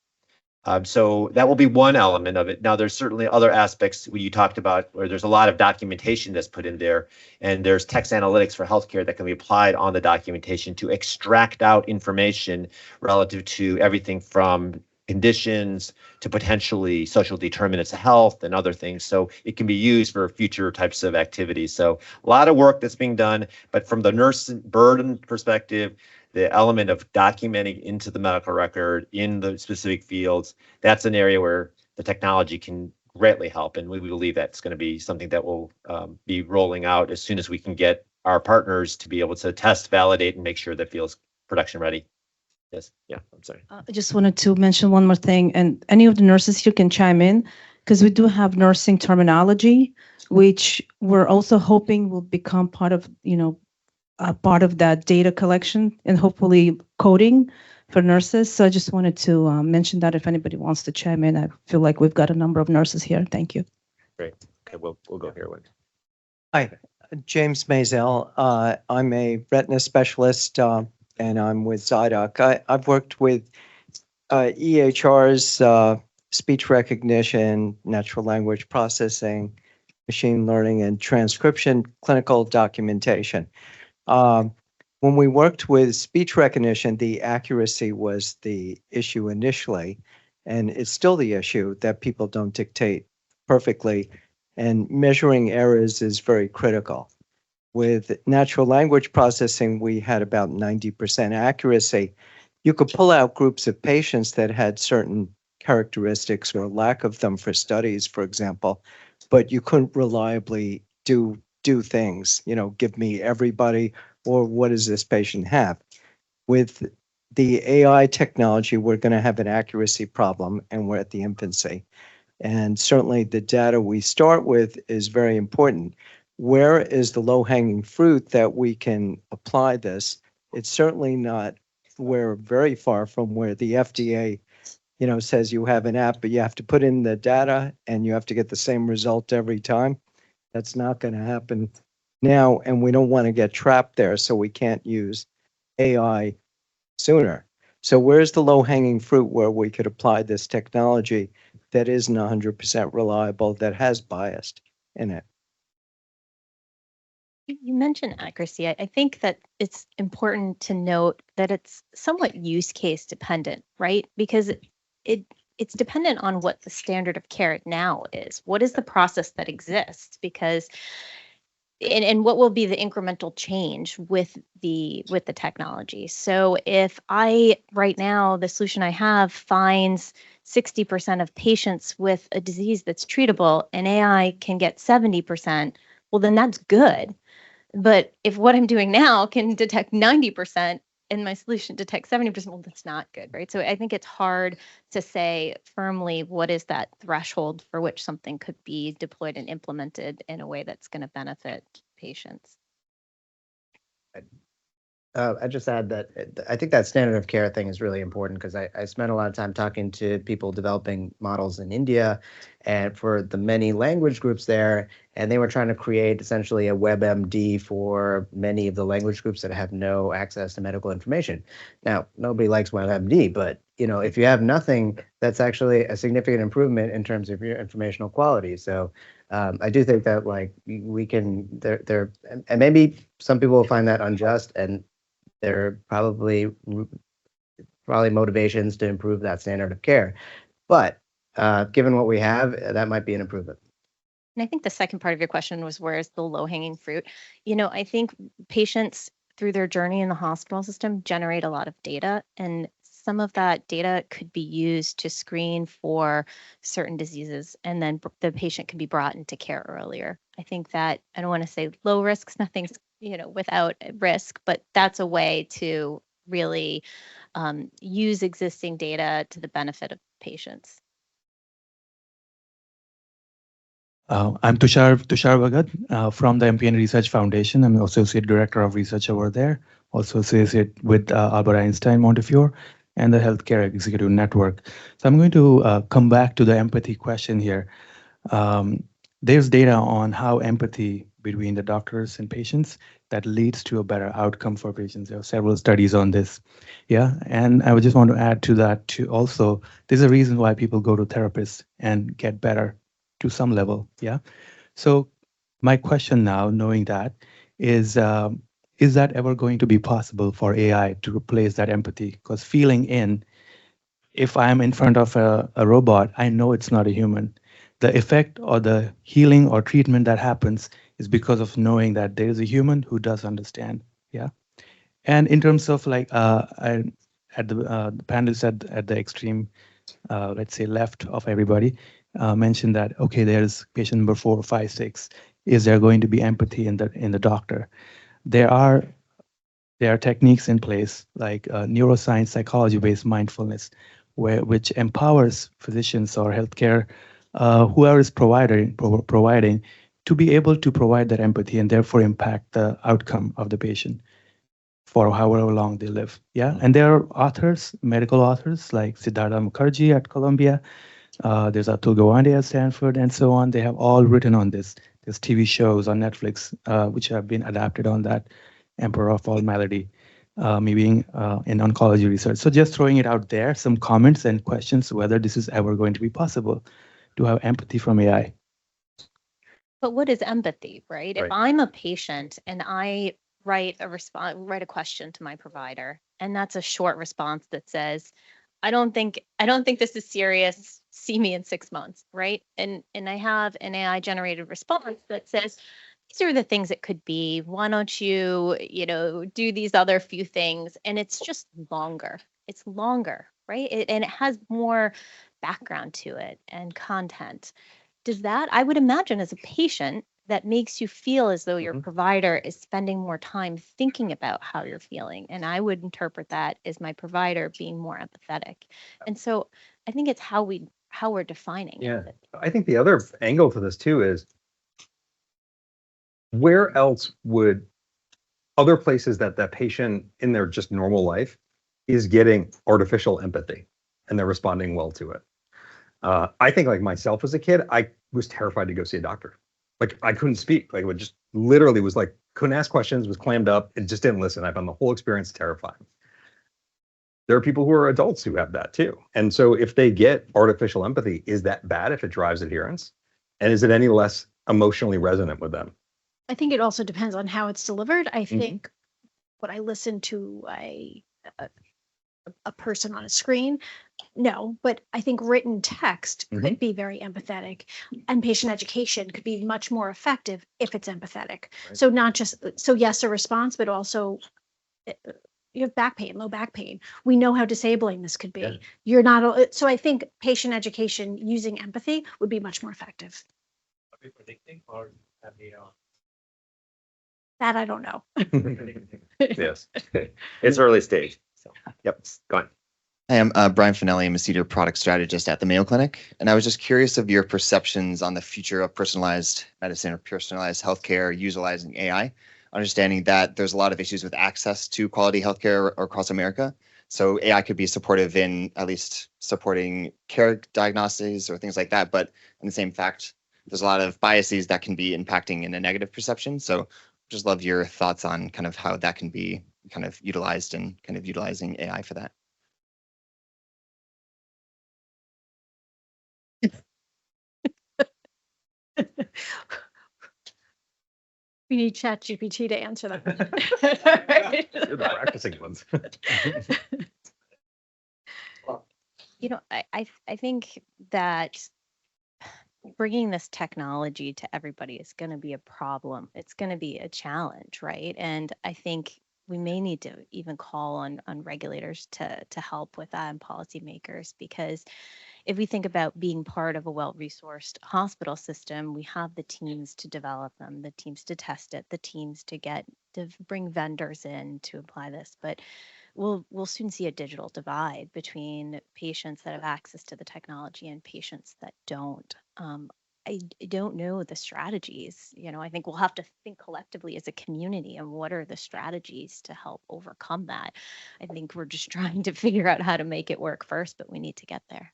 B: So that will be one element of it. Now, there's certainly other aspects you talked about where there's a lot of documentation that's put in there, and there's text analytics for healthcare that can be applied on the documentation to extract out information relative to everything from conditions to potentially social determinants of health and other things. So it can be used for future types of activities. So a lot of work that's being done, but from the nurse burden perspective, the element of documenting into the medical record in the specific fields, that's an area where the technology can greatly help. And we believe that's going to be something that will be rolling out as soon as we can get our partners to be able to test, validate, and make sure that feels production ready. Yes, yeah, I'm sorry.
K: I just wanted to mention one more thing, and any of the nurses here can chime in, because we do have nursing terminology, which we're also hoping will become part of, part of that data collection and hopefully coding for nurses. So I just wanted to mention that if anybody wants to chime in. I feel like we've got a number of nurses here. Thank you.
B: Great. Okay, we'll go here.
L: Hi, James Mazel. I'm a retina specialist and I'm with ZyDoc. I've worked with EHRs, speech recognition, natural language processing, machine learning, and transcription, clinical documentation. When we worked with speech recognition, the accuracy was the issue initially, and it's still the issue that people don't dictate perfectly, and measuring errors is very critical. With natural language processing, we had about 90% accuracy. You could pull out groups of patients that had certain characteristics or lack of them for studies, for example, but you couldn't reliably do things, give me everybody, or what does this patient have? With the AI technology, we're going to have an accuracy problem, and we're at the infancy. And certainly the data we start with is very important. Where is the low-hanging fruit that we can apply this? It's certainly not, we're very far from where the FDA, says you have an app, but you have to put in the data and you have to get the same result every time. That's not going to happen now, and we don't want to get trapped there, so we can't use AI sooner. So where's the low-hanging fruit where we could apply this technology that isn't 100% reliable, that has bias in it?
G: You mentioned accuracy. I think that it's important to note that it's somewhat use case dependent, right? Because it's dependent on what the standard of care now is. What is the process that exists? Because and what will be the incremental change with the technology. So if right now the solution I have finds 60% of patients with a disease that's treatable and AI can get 70%, well, then that's good. But if what I'm doing now can detect 90% and my solution detects 70%, well, that's not good, right? So I think it's hard to say firmly what is that threshold for which something could be deployed and implemented in a way that's going to benefit patients.
E: I just add that I think that standard of care thing is really important because I spent a lot of time talking to people developing models in India and for the many language groups there, and they were trying to create essentially a WebMD for many of the language groups that have no access to medical information. Now, nobody likes WebMD, but if you have nothing, that's actually a significant improvement in terms of your informational quality. So I do think that we can there and maybe some people will find that unjust, and there are probably motivations to improve that standard of care. But given what we have, that might be an improvement.
G: And I think the second part of your question was, where's the low-hanging fruit? I think patients through their journey in the hospital system generate a lot of data, and some of that data could be used to screen for certain diseases, and then the patient can be brought into care earlier. I think that, I don't want to say low risks, nothing's without risk, but that's a way to really use existing data to the benefit of patients.
M: I'm Tushar Bhagat from the MPN Research Foundation. I'm the Associate Director of Research over there, also associate with Albert Einstein Montefiore and the Healthcare Executive Network. So I'm going to come back to the empathy question here. There's data on how empathy between the doctors and patients that leads to a better outcome for patients. There are several studies on this. Yeah, and I would just want to add to that too. Also, there's a reason why people go to therapists and get better to some level. Yeah. So my question now, knowing that, is that ever going to be possible for AI to replace that empathy? Because if I'm in front of a robot, I know it's not a human. The effect or the healing or treatment that happens is because of knowing that there is a human who does understand. Yeah. And in terms of the panelists at the extreme, let's say left of everybody, mentioned that, okay, there's patient number 4, 5, 6. Is there going to be empathy in the doctor? There are techniques in place like neuroscience, psychology-based mindfulness, which empowers physicians or healthcare, whoever is providing, to be able to provide that empathy and therefore impact the outcome of the patient for however long they live. Yeah, and there are authors, medical authors like Siddhartha Mukherjee at Columbia. There's Atul Gawande at Stanford, and so on. They have all written on this. There's TV shows on Netflix which have been adapted on that Emperor of All Malady, me being in oncology research. So just throwing it out there, some comments and questions whether this is ever going to be possible to have empathy from AI.
G: But what is empathy, right?
B: Right.
G: If I'm a patient and I write a question to my provider, and that's a short response that says, I don't think this is serious. See me in 6 months, right? And I have an AI generated response that says, these are the things it could be. Why don't you, do these other few things? And it's just longer. It's longer, right? And it has more background to it and content. Does that, I would imagine as a patient, that makes you feel as though your provider is spending more time thinking about how you're feeling. And I would interpret that as my provider being more empathetic. And so I think it's how we're defining
F: Yeah.
G: it.
F: I think the other angle to this too is where else would other places that that patient in their just normal life is getting artificial empathy and they're responding well to it. I think like myself as a kid, I was terrified to go see a doctor. Like I couldn't speak. Like it would just literally was like, couldn't ask questions, was clammed up. It just didn't listen. I found the whole experience terrifying. There are people who are adults who have that too. And so if they get artificial empathy, is that bad if it drives adherence? And is it any less emotionally resonant with them?
C: I think it also depends on how it's delivered. I think when I listen to a person on a screen, no, but I think written text could be very empathetic, and patient education could be much more effective if it's empathetic.
F: Right.
C: So not just, so yes, a response, but also you have back pain, low back pain. We know how disabling this could be.
F: Yeah.
C: You're not, so I think patient education using empathy would be much more effective.
N: Are we predicting or have we
C: That I don't know.
B: Yes, it's early stage. So, yep, go on.
O: Hi, I'm Brian Finelli. I'm a senior product strategist at the Mayo Clinic. And I was just curious of your perceptions on the future of personalized medicine or personalized healthcare utilizing AI, understanding that there's a lot of issues with access to quality healthcare across America. So AI could be supportive in at least supporting care diagnoses or things like that. But in the same fact, there's a lot of biases that can be impacting in a negative perception. So just love your thoughts on kind of how that can be kind of utilized and kind of utilizing AI for that.
C: We need ChatGPT to answer that.
F: You're the practicing ones.
G: You know, I think that bringing this technology to everybody is going to be a problem. It's going to be a challenge, right? And I think we may need to even call on regulators to help with that and policymakers, because if we think about being part of a well-resourced hospital system, we have the teams to develop them, the teams to test it, the teams to bring vendors in to apply this. But we'll soon see a digital divide between patients that have access to the technology and patients that don't. I don't know the strategies. You know, I think we'll have to think collectively as a community and what are the strategies to help overcome that. I think we're just trying to figure out how to make it work first, but we need to get there.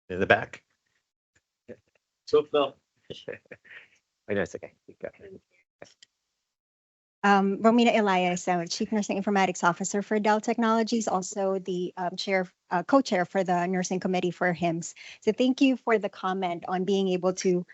B: In the back.
N: So Phil?
B: I know it's okay. Go.
P: Romina Elias, Chief Nursing Informatics Officer for Dell Technologies, also the co-chair for the Nursing Committee for HIMSS. So thank you for the comment on being able to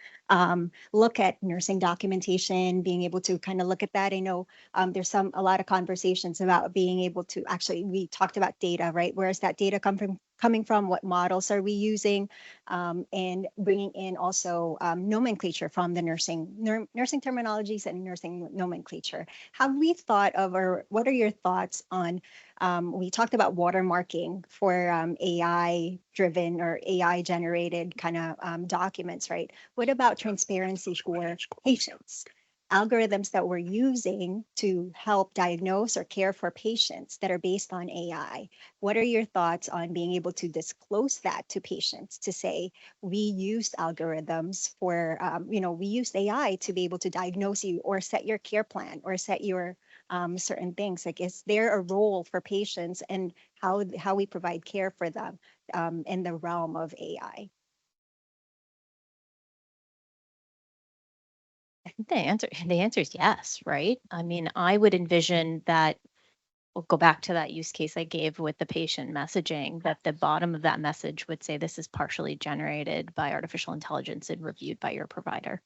P: look at nursing documentation, being able to kind of look at that. I know there's a lot of conversations about being able to actually, we talked about data, right? Where is that data coming from? What models are we using? And bringing in also nomenclature from the nursing terminologies and nursing nomenclature. Have we thought of, or what are your thoughts on, we talked about watermarking for AI driven or AI generated kind of documents, right? What about transparency for patients? Algorithms that we're using to help diagnose or care for patients that are based on AI. What are your thoughts on being able to disclose that to patients to say, we used algorithms for, we used AI to be able to diagnose you or set your care plan or set your certain things? Like, is there a role for patients and how we provide care for them in the realm of AI?
G: I think the answer is yes, right? I mean, I would envision that we'll go back to that use case I gave with the patient messaging, that the bottom of that message would say this is partially generated by artificial intelligence and reviewed by your provider.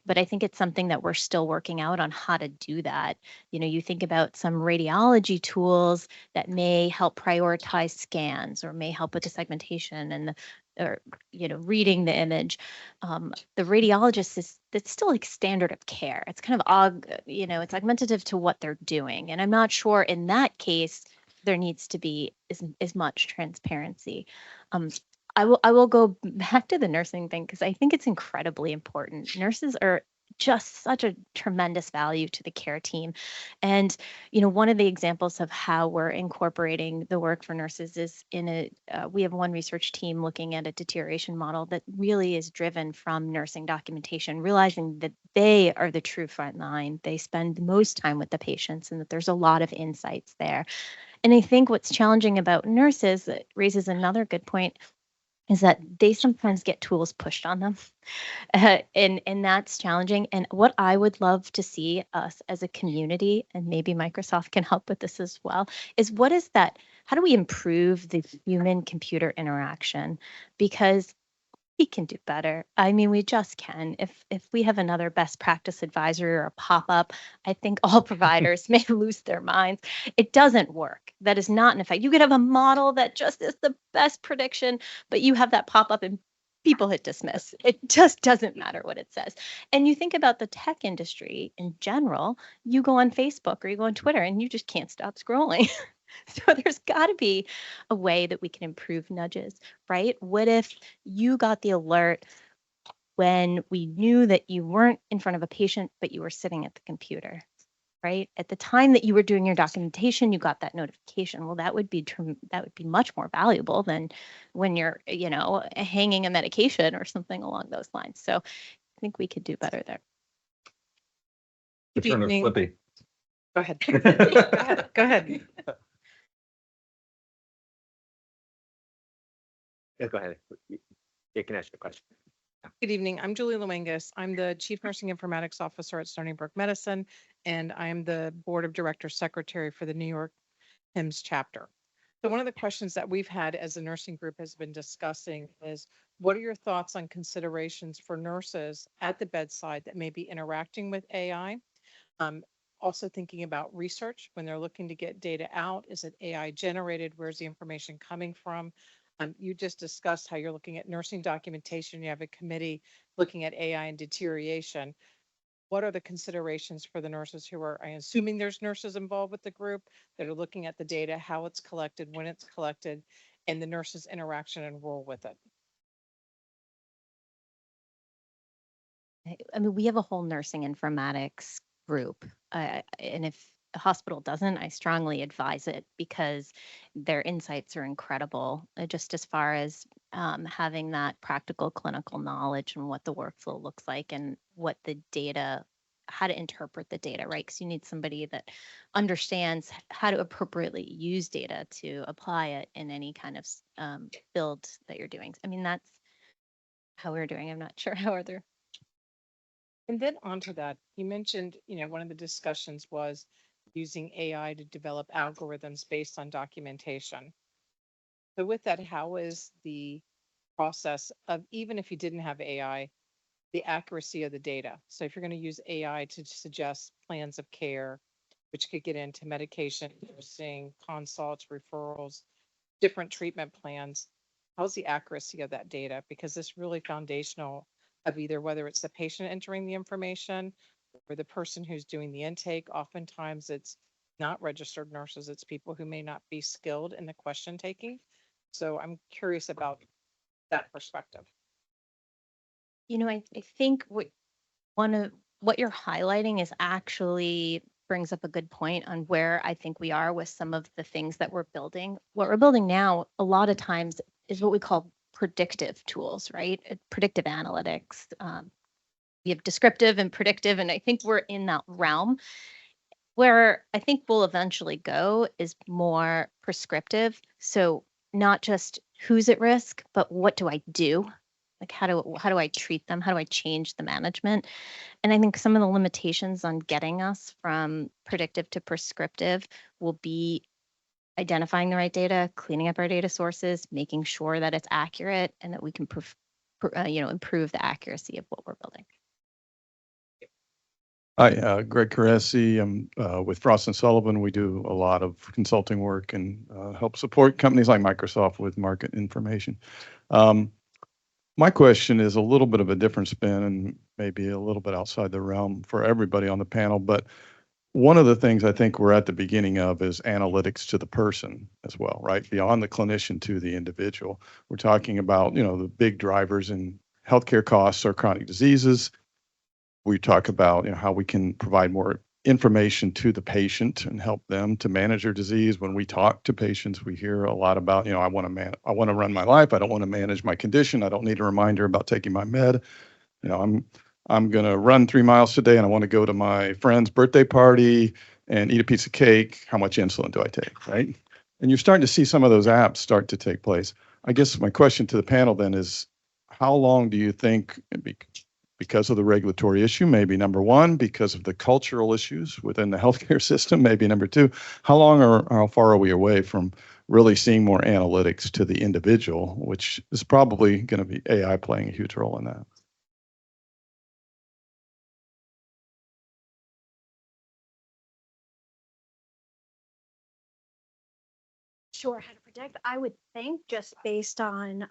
G: But I think it's something that we're still working out on how to do that. You know, you think about some radiology tools that may help prioritize scans or may help with the segmentation and or reading the image, the radiologist that's still like standard of care. It's kind of it's augmentative to what they're doing, and I'm not sure in that case there needs to be as much transparency. I will go back to the nursing thing because I think it's incredibly important. Nurses are just such a tremendous value to the care team. And, one of the examples of how we're incorporating the work for nurses is we have one research team looking at a deterioration model that really is driven from nursing documentation, realizing that they are the true front line. They spend the most time with the patients and that there's a lot of insights there. And I think what's challenging about nurses, that raises another good point, is that they sometimes get tools pushed on them. And that's challenging. And what I would love to see us as a community, and maybe Microsoft can help with this as well, is how do we improve the human computer interaction? Because we can do better. I mean, we just can. If we have another best practice advisory or a pop-up, I think all providers may lose their minds. It doesn't work. That is not an effect. You could have a model that just is the best prediction, but you have that pop-up and people hit dismiss. It just doesn't matter what it says. And you think about the tech industry in general, you go on Facebook or you go on Twitter and you just can't stop scrolling. So there's got to be a way that we can improve nudges, right? What if you got the alert when we knew that you weren't in front of a patient, but you were sitting at the computer, right? At the time that you were doing your documentation, you got that notification. Well, that would be much more valuable than when you're, hanging a medication or something along those lines. So I think we could do better there.
F: The turn of Flippy.
Q: Go ahead. Go ahead.
B: Yeah, go ahead. You can ask your question.
Q: Good evening. I'm Julie Luengas. I'm the Chief Nursing Informatics Officer at Stony Brook Medicine, and I'm the Board of Directors Secretary for the New York HIMSS chapter. So one of the questions that we've had as a nursing group has been discussing is, what are your thoughts on considerations for nurses at the bedside that may be interacting with AI? Also thinking about research when they're looking to get data out. Is it AI generated? Where's the information coming from? You just discussed how you're looking at nursing documentation. You have a committee looking at AI and deterioration. What are the considerations for the nurses who are, I'm assuming there's nurses involved with the group that are looking at the data, how it's collected, when it's collected, and the nurses' interaction and role with it?
G: I mean, we have a whole nursing informatics group. And if the hospital doesn't, I strongly advise it because their insights are incredible, just as far as having that practical clinical knowledge and what the workflow looks like and what the data, how to interpret the data, right? Because you need somebody that understands how to appropriately use data to apply it in any kind of build that you're doing. I mean, that's how we're doing. I'm not sure how other.
Q: And then onto that, you mentioned, one of the discussions was using AI to develop algorithms based on documentation. So with that, how is the process of, even if you didn't have AI, the accuracy of the data? So if you're going to use AI to suggest plans of care, which could get into medication, dosing, consults, referrals, different treatment plans, how's the accuracy of that data? Because it's really foundational of either whether it's the patient entering the information or the person who's doing the intake. Oftentimes it's not registered nurses, it's people who may not be skilled in the question taking. So I'm curious about that perspective.
G: I think what you're highlighting is actually brings up a good point on where I think we are with some of the things that we're building. What we're building now, a lot of times, is what we call predictive tools, right? Predictive analytics. We have descriptive and predictive, and I think we're in that realm. Where I think we'll eventually go is more prescriptive. So not just who's at risk, but what do I do? Like how do I treat them? How do I change the management? And I think some of the limitations on getting us from predictive to prescriptive will be identifying the right data, cleaning up our data sources, making sure that it's accurate, and that we can improve the accuracy of what we're building.
R: Hi, Greg Caresi. I'm with Frost & Sullivan. We do a lot of consulting work and help support companies like Microsoft with market information. My question is a little bit of a different spin and maybe a little bit outside the realm for everybody on the panel, but one of the things I think we're at the beginning of is analytics to the person as well, right? Beyond the clinician to the individual. We're talking about, the big drivers in healthcare costs are chronic diseases. We talk about, how we can provide more information to the patient and help them to manage their disease. When we talk to patients, we hear a lot about, I want to run my life. I don't want to manage my condition. I don't need a reminder about taking my med. I'm going to run 3 miles today and I want to go to my friend's birthday party and eat a piece of cake. How much insulin do I take, right? And you're starting to see some of those apps start to take place. I guess my question to the panel then is, how long do you think, because of the regulatory issue, maybe number one, because of the cultural issues within the healthcare system, maybe number two, how far are we away from really seeing more analytics to the individual, which is probably going to be AI playing a huge role in that?
C: Sure how to predict. I would think just based on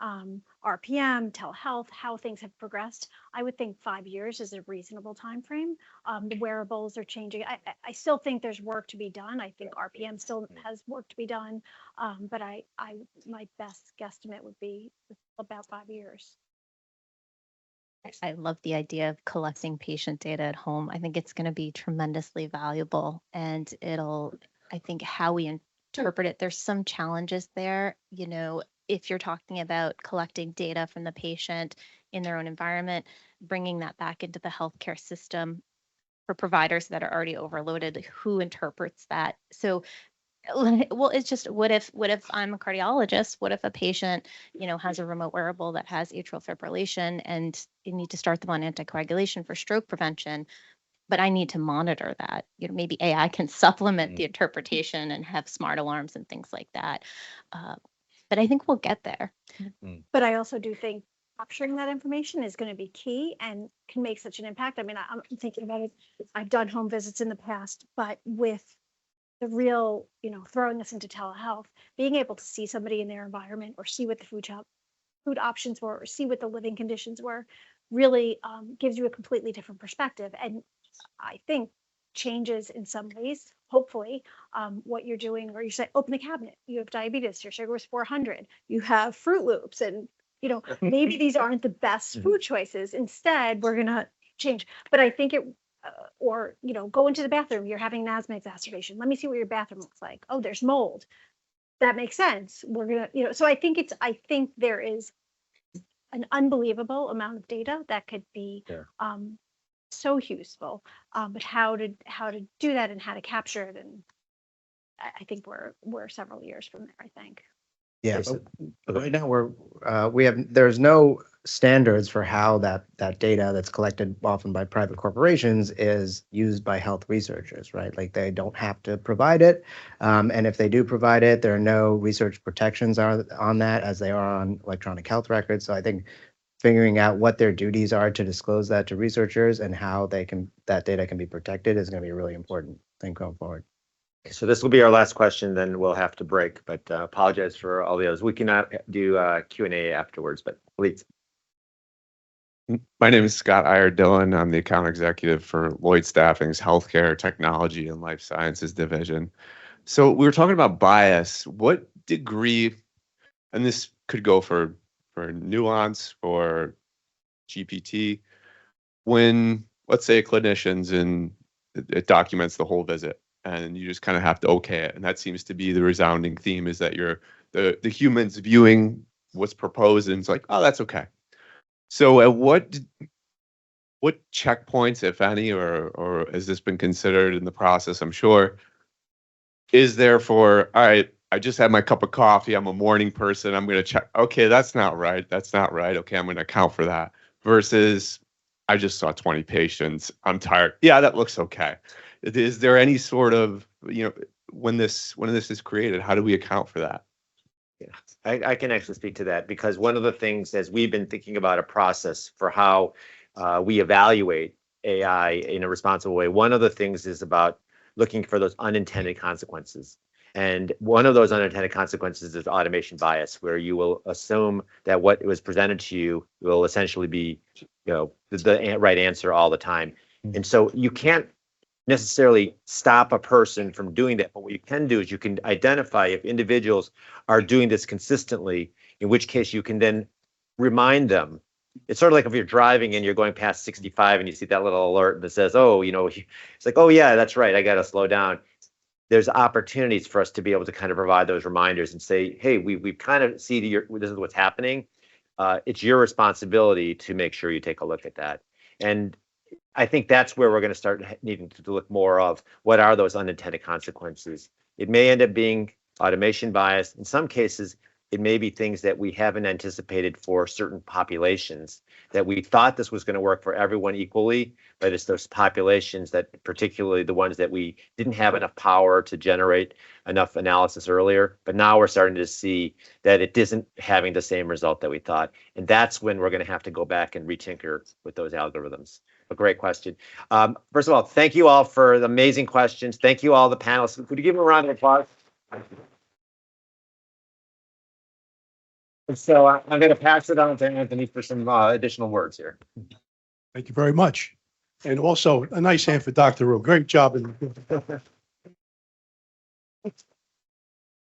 C: RPM, telehealth, how things have progressed, I would think 5 years is a reasonable time frame. The wearables are changing. I still think there's work to be done. I think RPM still has work to be done, but my best guesstimate would be about 5 years.
G: I love the idea of collecting patient data at home. I think it's going to be tremendously valuable, and I think how we interpret it, there's some challenges there. If you're talking about collecting data from the patient in their own environment, bringing that back into the healthcare system for providers that are already overloaded, who interprets that? So, well, it's just, what if I'm a cardiologist? What if a patient, has a remote wearable that has atrial fibrillation and you need to start them on anticoagulation for stroke prevention, but I need to monitor that? Maybe AI can supplement the interpretation and have smart alarms and things like that. But I think we'll get there.
C: But I also do think capturing that information is going to be key and can make such an impact. I mean, I'm thinking about it. I've done home visits in the past, but with the real, throwing this into telehealth, being able to see somebody in their environment or see what the food options were or see what the living conditions were really gives you a completely different perspective. And I think changes in some ways, hopefully, what you're doing, where you say, open the cabinet, you have diabetes, your sugar was 400, you have Fruit Loops, and maybe these aren't the best food choices. Instead, we're gonna change. But I think it, or go into the bathroom, you're having an asthma exacerbation. Let me see what your bathroom looks like. Oh, there's mold. That makes sense. We're gonna, so I think there is an unbelievable amount of data that could be so useful, but how to do that and how to capture it, and I think we're several years from there, I think.
E: Yeah, but right now there's no standards for how that data that's collected often by private corporations is used by health researchers, right? Like, they don't have to provide it, and if they do provide it, there are no research protections on that as they are on electronic health records. So I think figuring out what their duties are to disclose that to researchers and how that data can be protected is going to be a really important thing going forward.
B: So this will be our last question, then we'll have to break, but apologize for all the others. We cannot do Q&A afterwards, but please.
S: My name is Scott Iyer-Dillon. I'm the account executive for Lloyd Staffing's Healthcare, Technology, and Life Sciences Division. So we were talking about bias. What degree, and this could go for nuance or GPT, when, let's say, a clinician's and it documents the whole visit, and you just kind of have to okay it. And that seems to be the resounding theme, is that the humans viewing what's proposed and it's like, oh, that's okay. So at what checkpoints, if any, or has this been considered in the process, I'm sure, is there for, all right, I just had my cup of coffee, I'm a morning person, I'm going to check, okay, that's not right, okay, I'm going to account for that, versus I just saw 20 patients, I'm tired, yeah, that looks okay. Is there any sort of, when this is created, how do we account for that?
B: Yeah, I can actually speak to that, because one of the things, as we've been thinking about a process for how we evaluate AI in a responsible way, one of the things is about looking for those unintended consequences. And one of those unintended consequences is automation bias, where you will assume that what was presented to you will essentially be, the right answer all the time. And so you can't necessarily stop a person from doing that. But what you can do is you can identify if individuals are doing this consistently, in which case you can then remind them. It's sort of like if you're driving and you're going past 65 and you see that little alert that says, oh, it's like, oh yeah, that's right, I got to slow down. There's opportunities for us to be able to kind of provide those reminders and say, hey, we kind of see this is what's happening. It's your responsibility to make sure you take a look at that. And I think that's where we're going to start needing to look more of what are those unintended consequences. It may end up being automation bias. In some cases, it may be things that we haven't anticipated for certain populations, that we thought this was going to work for everyone equally, but it's those populations that, particularly the ones that we didn't have enough power to generate enough analysis earlier, but now we're starting to see that it isn't having the same result that we thought. And that's when we're going to have to go back and retinker with those algorithms. A great question. First of all, thank you all for the amazing questions. Thank you all the panelists. Could you give them a round of applause? And so I'm going to pass it on to Anthony for some additional words here.
A: Thank you very much. And also a nice hand for Dr. Rhew. Great job.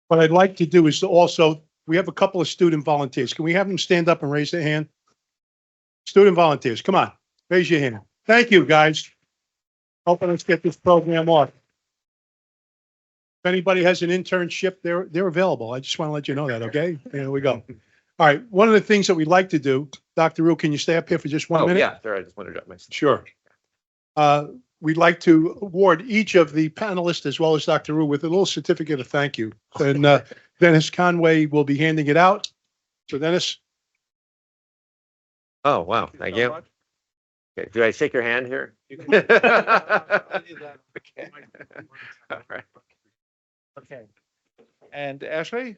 A: What I'd like to do is to also, we have a couple of student volunteers. Can we have them stand up and raise their hand? Student volunteers, come on, raise your hand. Thank you, guys. Helping us get this program off. If anybody has an internship, they're available. I just want to let you know that, okay? There we go. All right, one of the things that we'd like to do, Dr. Rhew, can you stay up here for just 1 minute?
B: Yeah, sure. I just wanted to drop my.
A: Sure. We'd like to award each of the panelists as well as Dr. Rhew with a little certificate of thank you. And Dennis Conway will be handing it out. So Dennis.
B: Oh, wow. Thank you. Okay. Do I shake your hand here? Okay. All right.
T: Okay. And Ashley,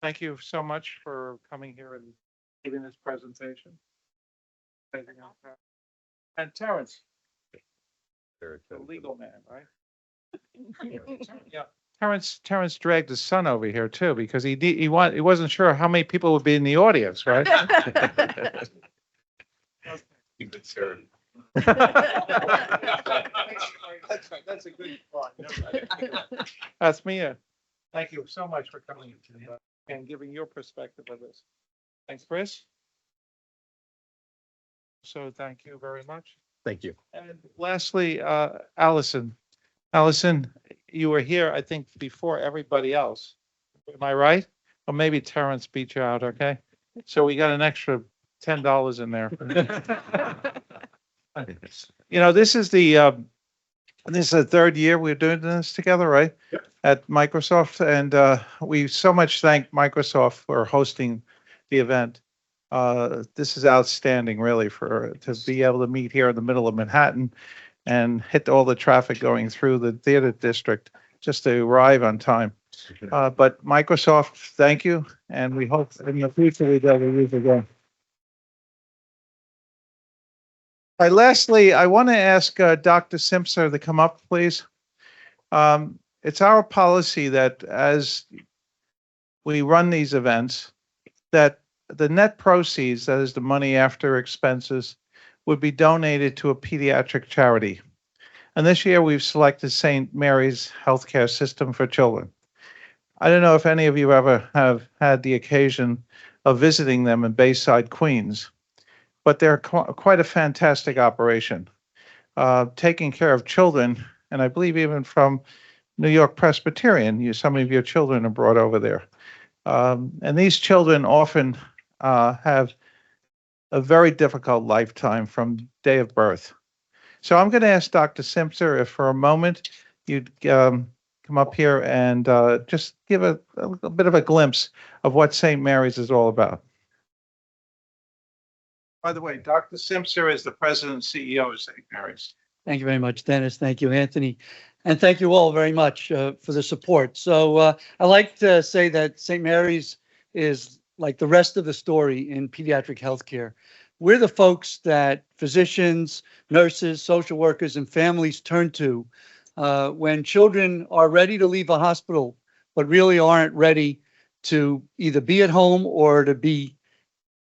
T: thank you so much for coming here and giving this presentation. And Terrence, the legal man, right? Yeah. Terrence dragged his son over here too because he wasn't sure how many people would be in the audience, right?
B: Good sir.
T: That's right. That's a good thought. That's Mia. Thank you so much for coming and giving your perspective of this. Thanks, Chris. So thank you very much.
F: Thank you.
T: And lastly, Allison. Allison, you were here, I think, before everybody else. Am I right? Or maybe Terrence beat you out, okay? So we got an extra $10 in there. This is the third year we're doing this together, right?
A: Yep.
T: At Microsoft, and we so much thank Microsoft for hosting the event. This is outstanding, really, to be able to meet here in the middle of Manhattan and hit all the traffic going through the theater district just to arrive on time. But Microsoft, thank you, and we hope in the future we'll be able to use it again. All right, lastly, I want to ask Dr. Simpson to come up, please. It's our policy that as we run these events, that the net proceeds, that is the money after expenses, would be donated to a pediatric charity. And this year we've selected St. Mary's Healthcare System for Children. I don't know if any of you ever have had the occasion of visiting them in Bayside, Queens, but they're quite a fantastic operation, taking care of children, and I believe even from New York Presbyterian, some of your children are brought over there. And these children often have a very difficult lifetime from day of birth. So I'm going to ask Dr. Simpson if for a moment you'd come up here and just give a bit of a glimpse of what St. Mary's is all about. By the way, Dr. Simpson is the president and CEO of St. Mary's.
U: Thank you very much, Dennis. Thank you, Anthony. And thank you all very much for the support. So I like to say that St. Mary's is like the rest of the story in pediatric healthcare. We're the folks that physicians, nurses, social workers, and families turn to When children are ready to leave a hospital, but really aren't ready to either be at home or to be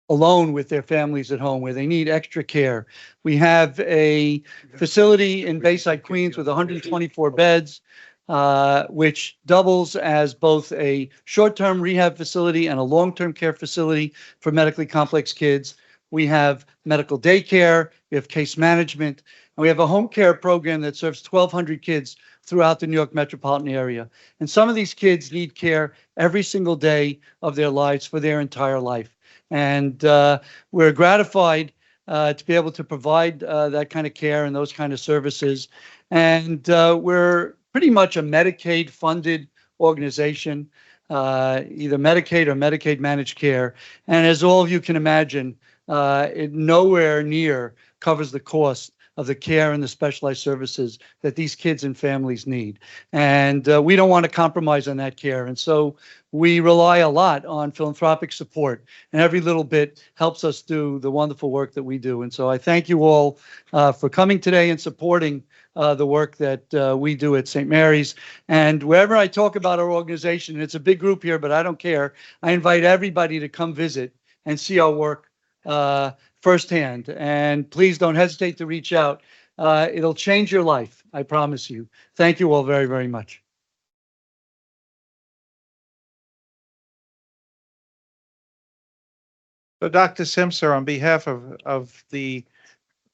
U: alone with their families at home, where they need extra care. We have a facility in Bayside, Queens with 124 beds, which doubles as both a short-term rehab facility and a long-term care facility for medically complex kids. We have medical daycare, we have case management, and we have a home care program that serves 1,200 kids throughout the New York metropolitan area. And some of these kids need care every single day of their lives for their entire life. And we're gratified to be able to provide that kind of care and those kind of services. And we're pretty much a Medicaid-funded organization, either Medicaid or Medicaid managed care. And as all of you can imagine, it nowhere near covers the cost of the care and the specialized services that these kids and families need. And we don't want to compromise on that care. And so we rely a lot on philanthropic support, and every little bit helps us do the wonderful work that we do. And so I thank you all for coming today and supporting the work that we do at St. Mary's. And wherever I talk about our organization, it's a big group here, but I don't care. I invite everybody to come visit and see our work firsthand. And please don't hesitate to reach out. It'll change your life, I promise you. Thank you all very, very much.
T: So Dr. Simpson, on behalf of the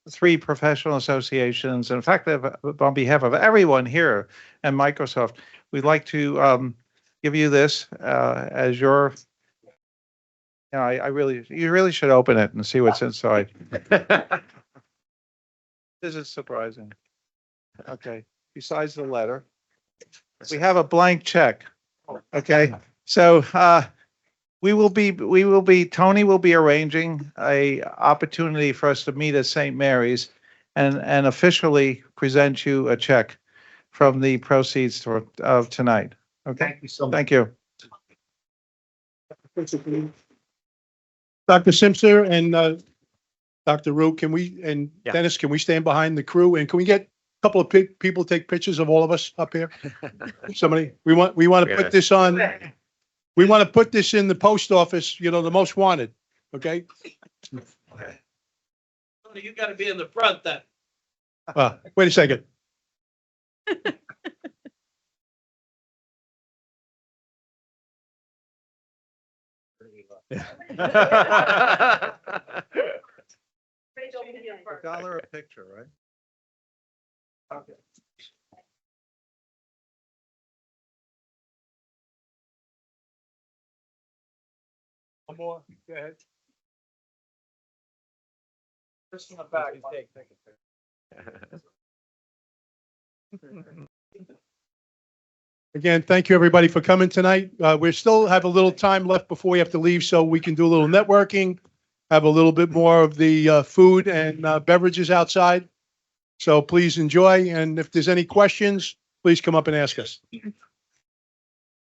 T: three professional associations, and in fact, on behalf of everyone here and Microsoft, we'd like to give you this as your, you know, you really should open it and see what's inside. This is surprising. Okay, besides the letter, we have a blank check. Okay, so Tony will be arranging a opportunity for us to meet at St. Mary's and officially present you a check from the proceeds of tonight. Okay.
A: Thank you so much.
T: Thank you.
A: Dr. Simpson and Dr. Rhew, and
B: Yeah.
A: Dennis, can we stand behind the crew, and can we get a couple of people take pictures of all of us up here? Somebody, we want to put this on. We want to put this in the post office, you know, the most wanted, okay?
N: You got to be in the front then.
A: Wait a second.
T: $1 a picture, right? Okay.
A: One more, go ahead.
T: Just in the back.
A: Again, thank you, everybody, for coming tonight. We still have a little time left before we have to leave, so we can do a little networking, have a little bit more of the food and beverages outside. So please enjoy, and if there's any questions, please come up and ask us.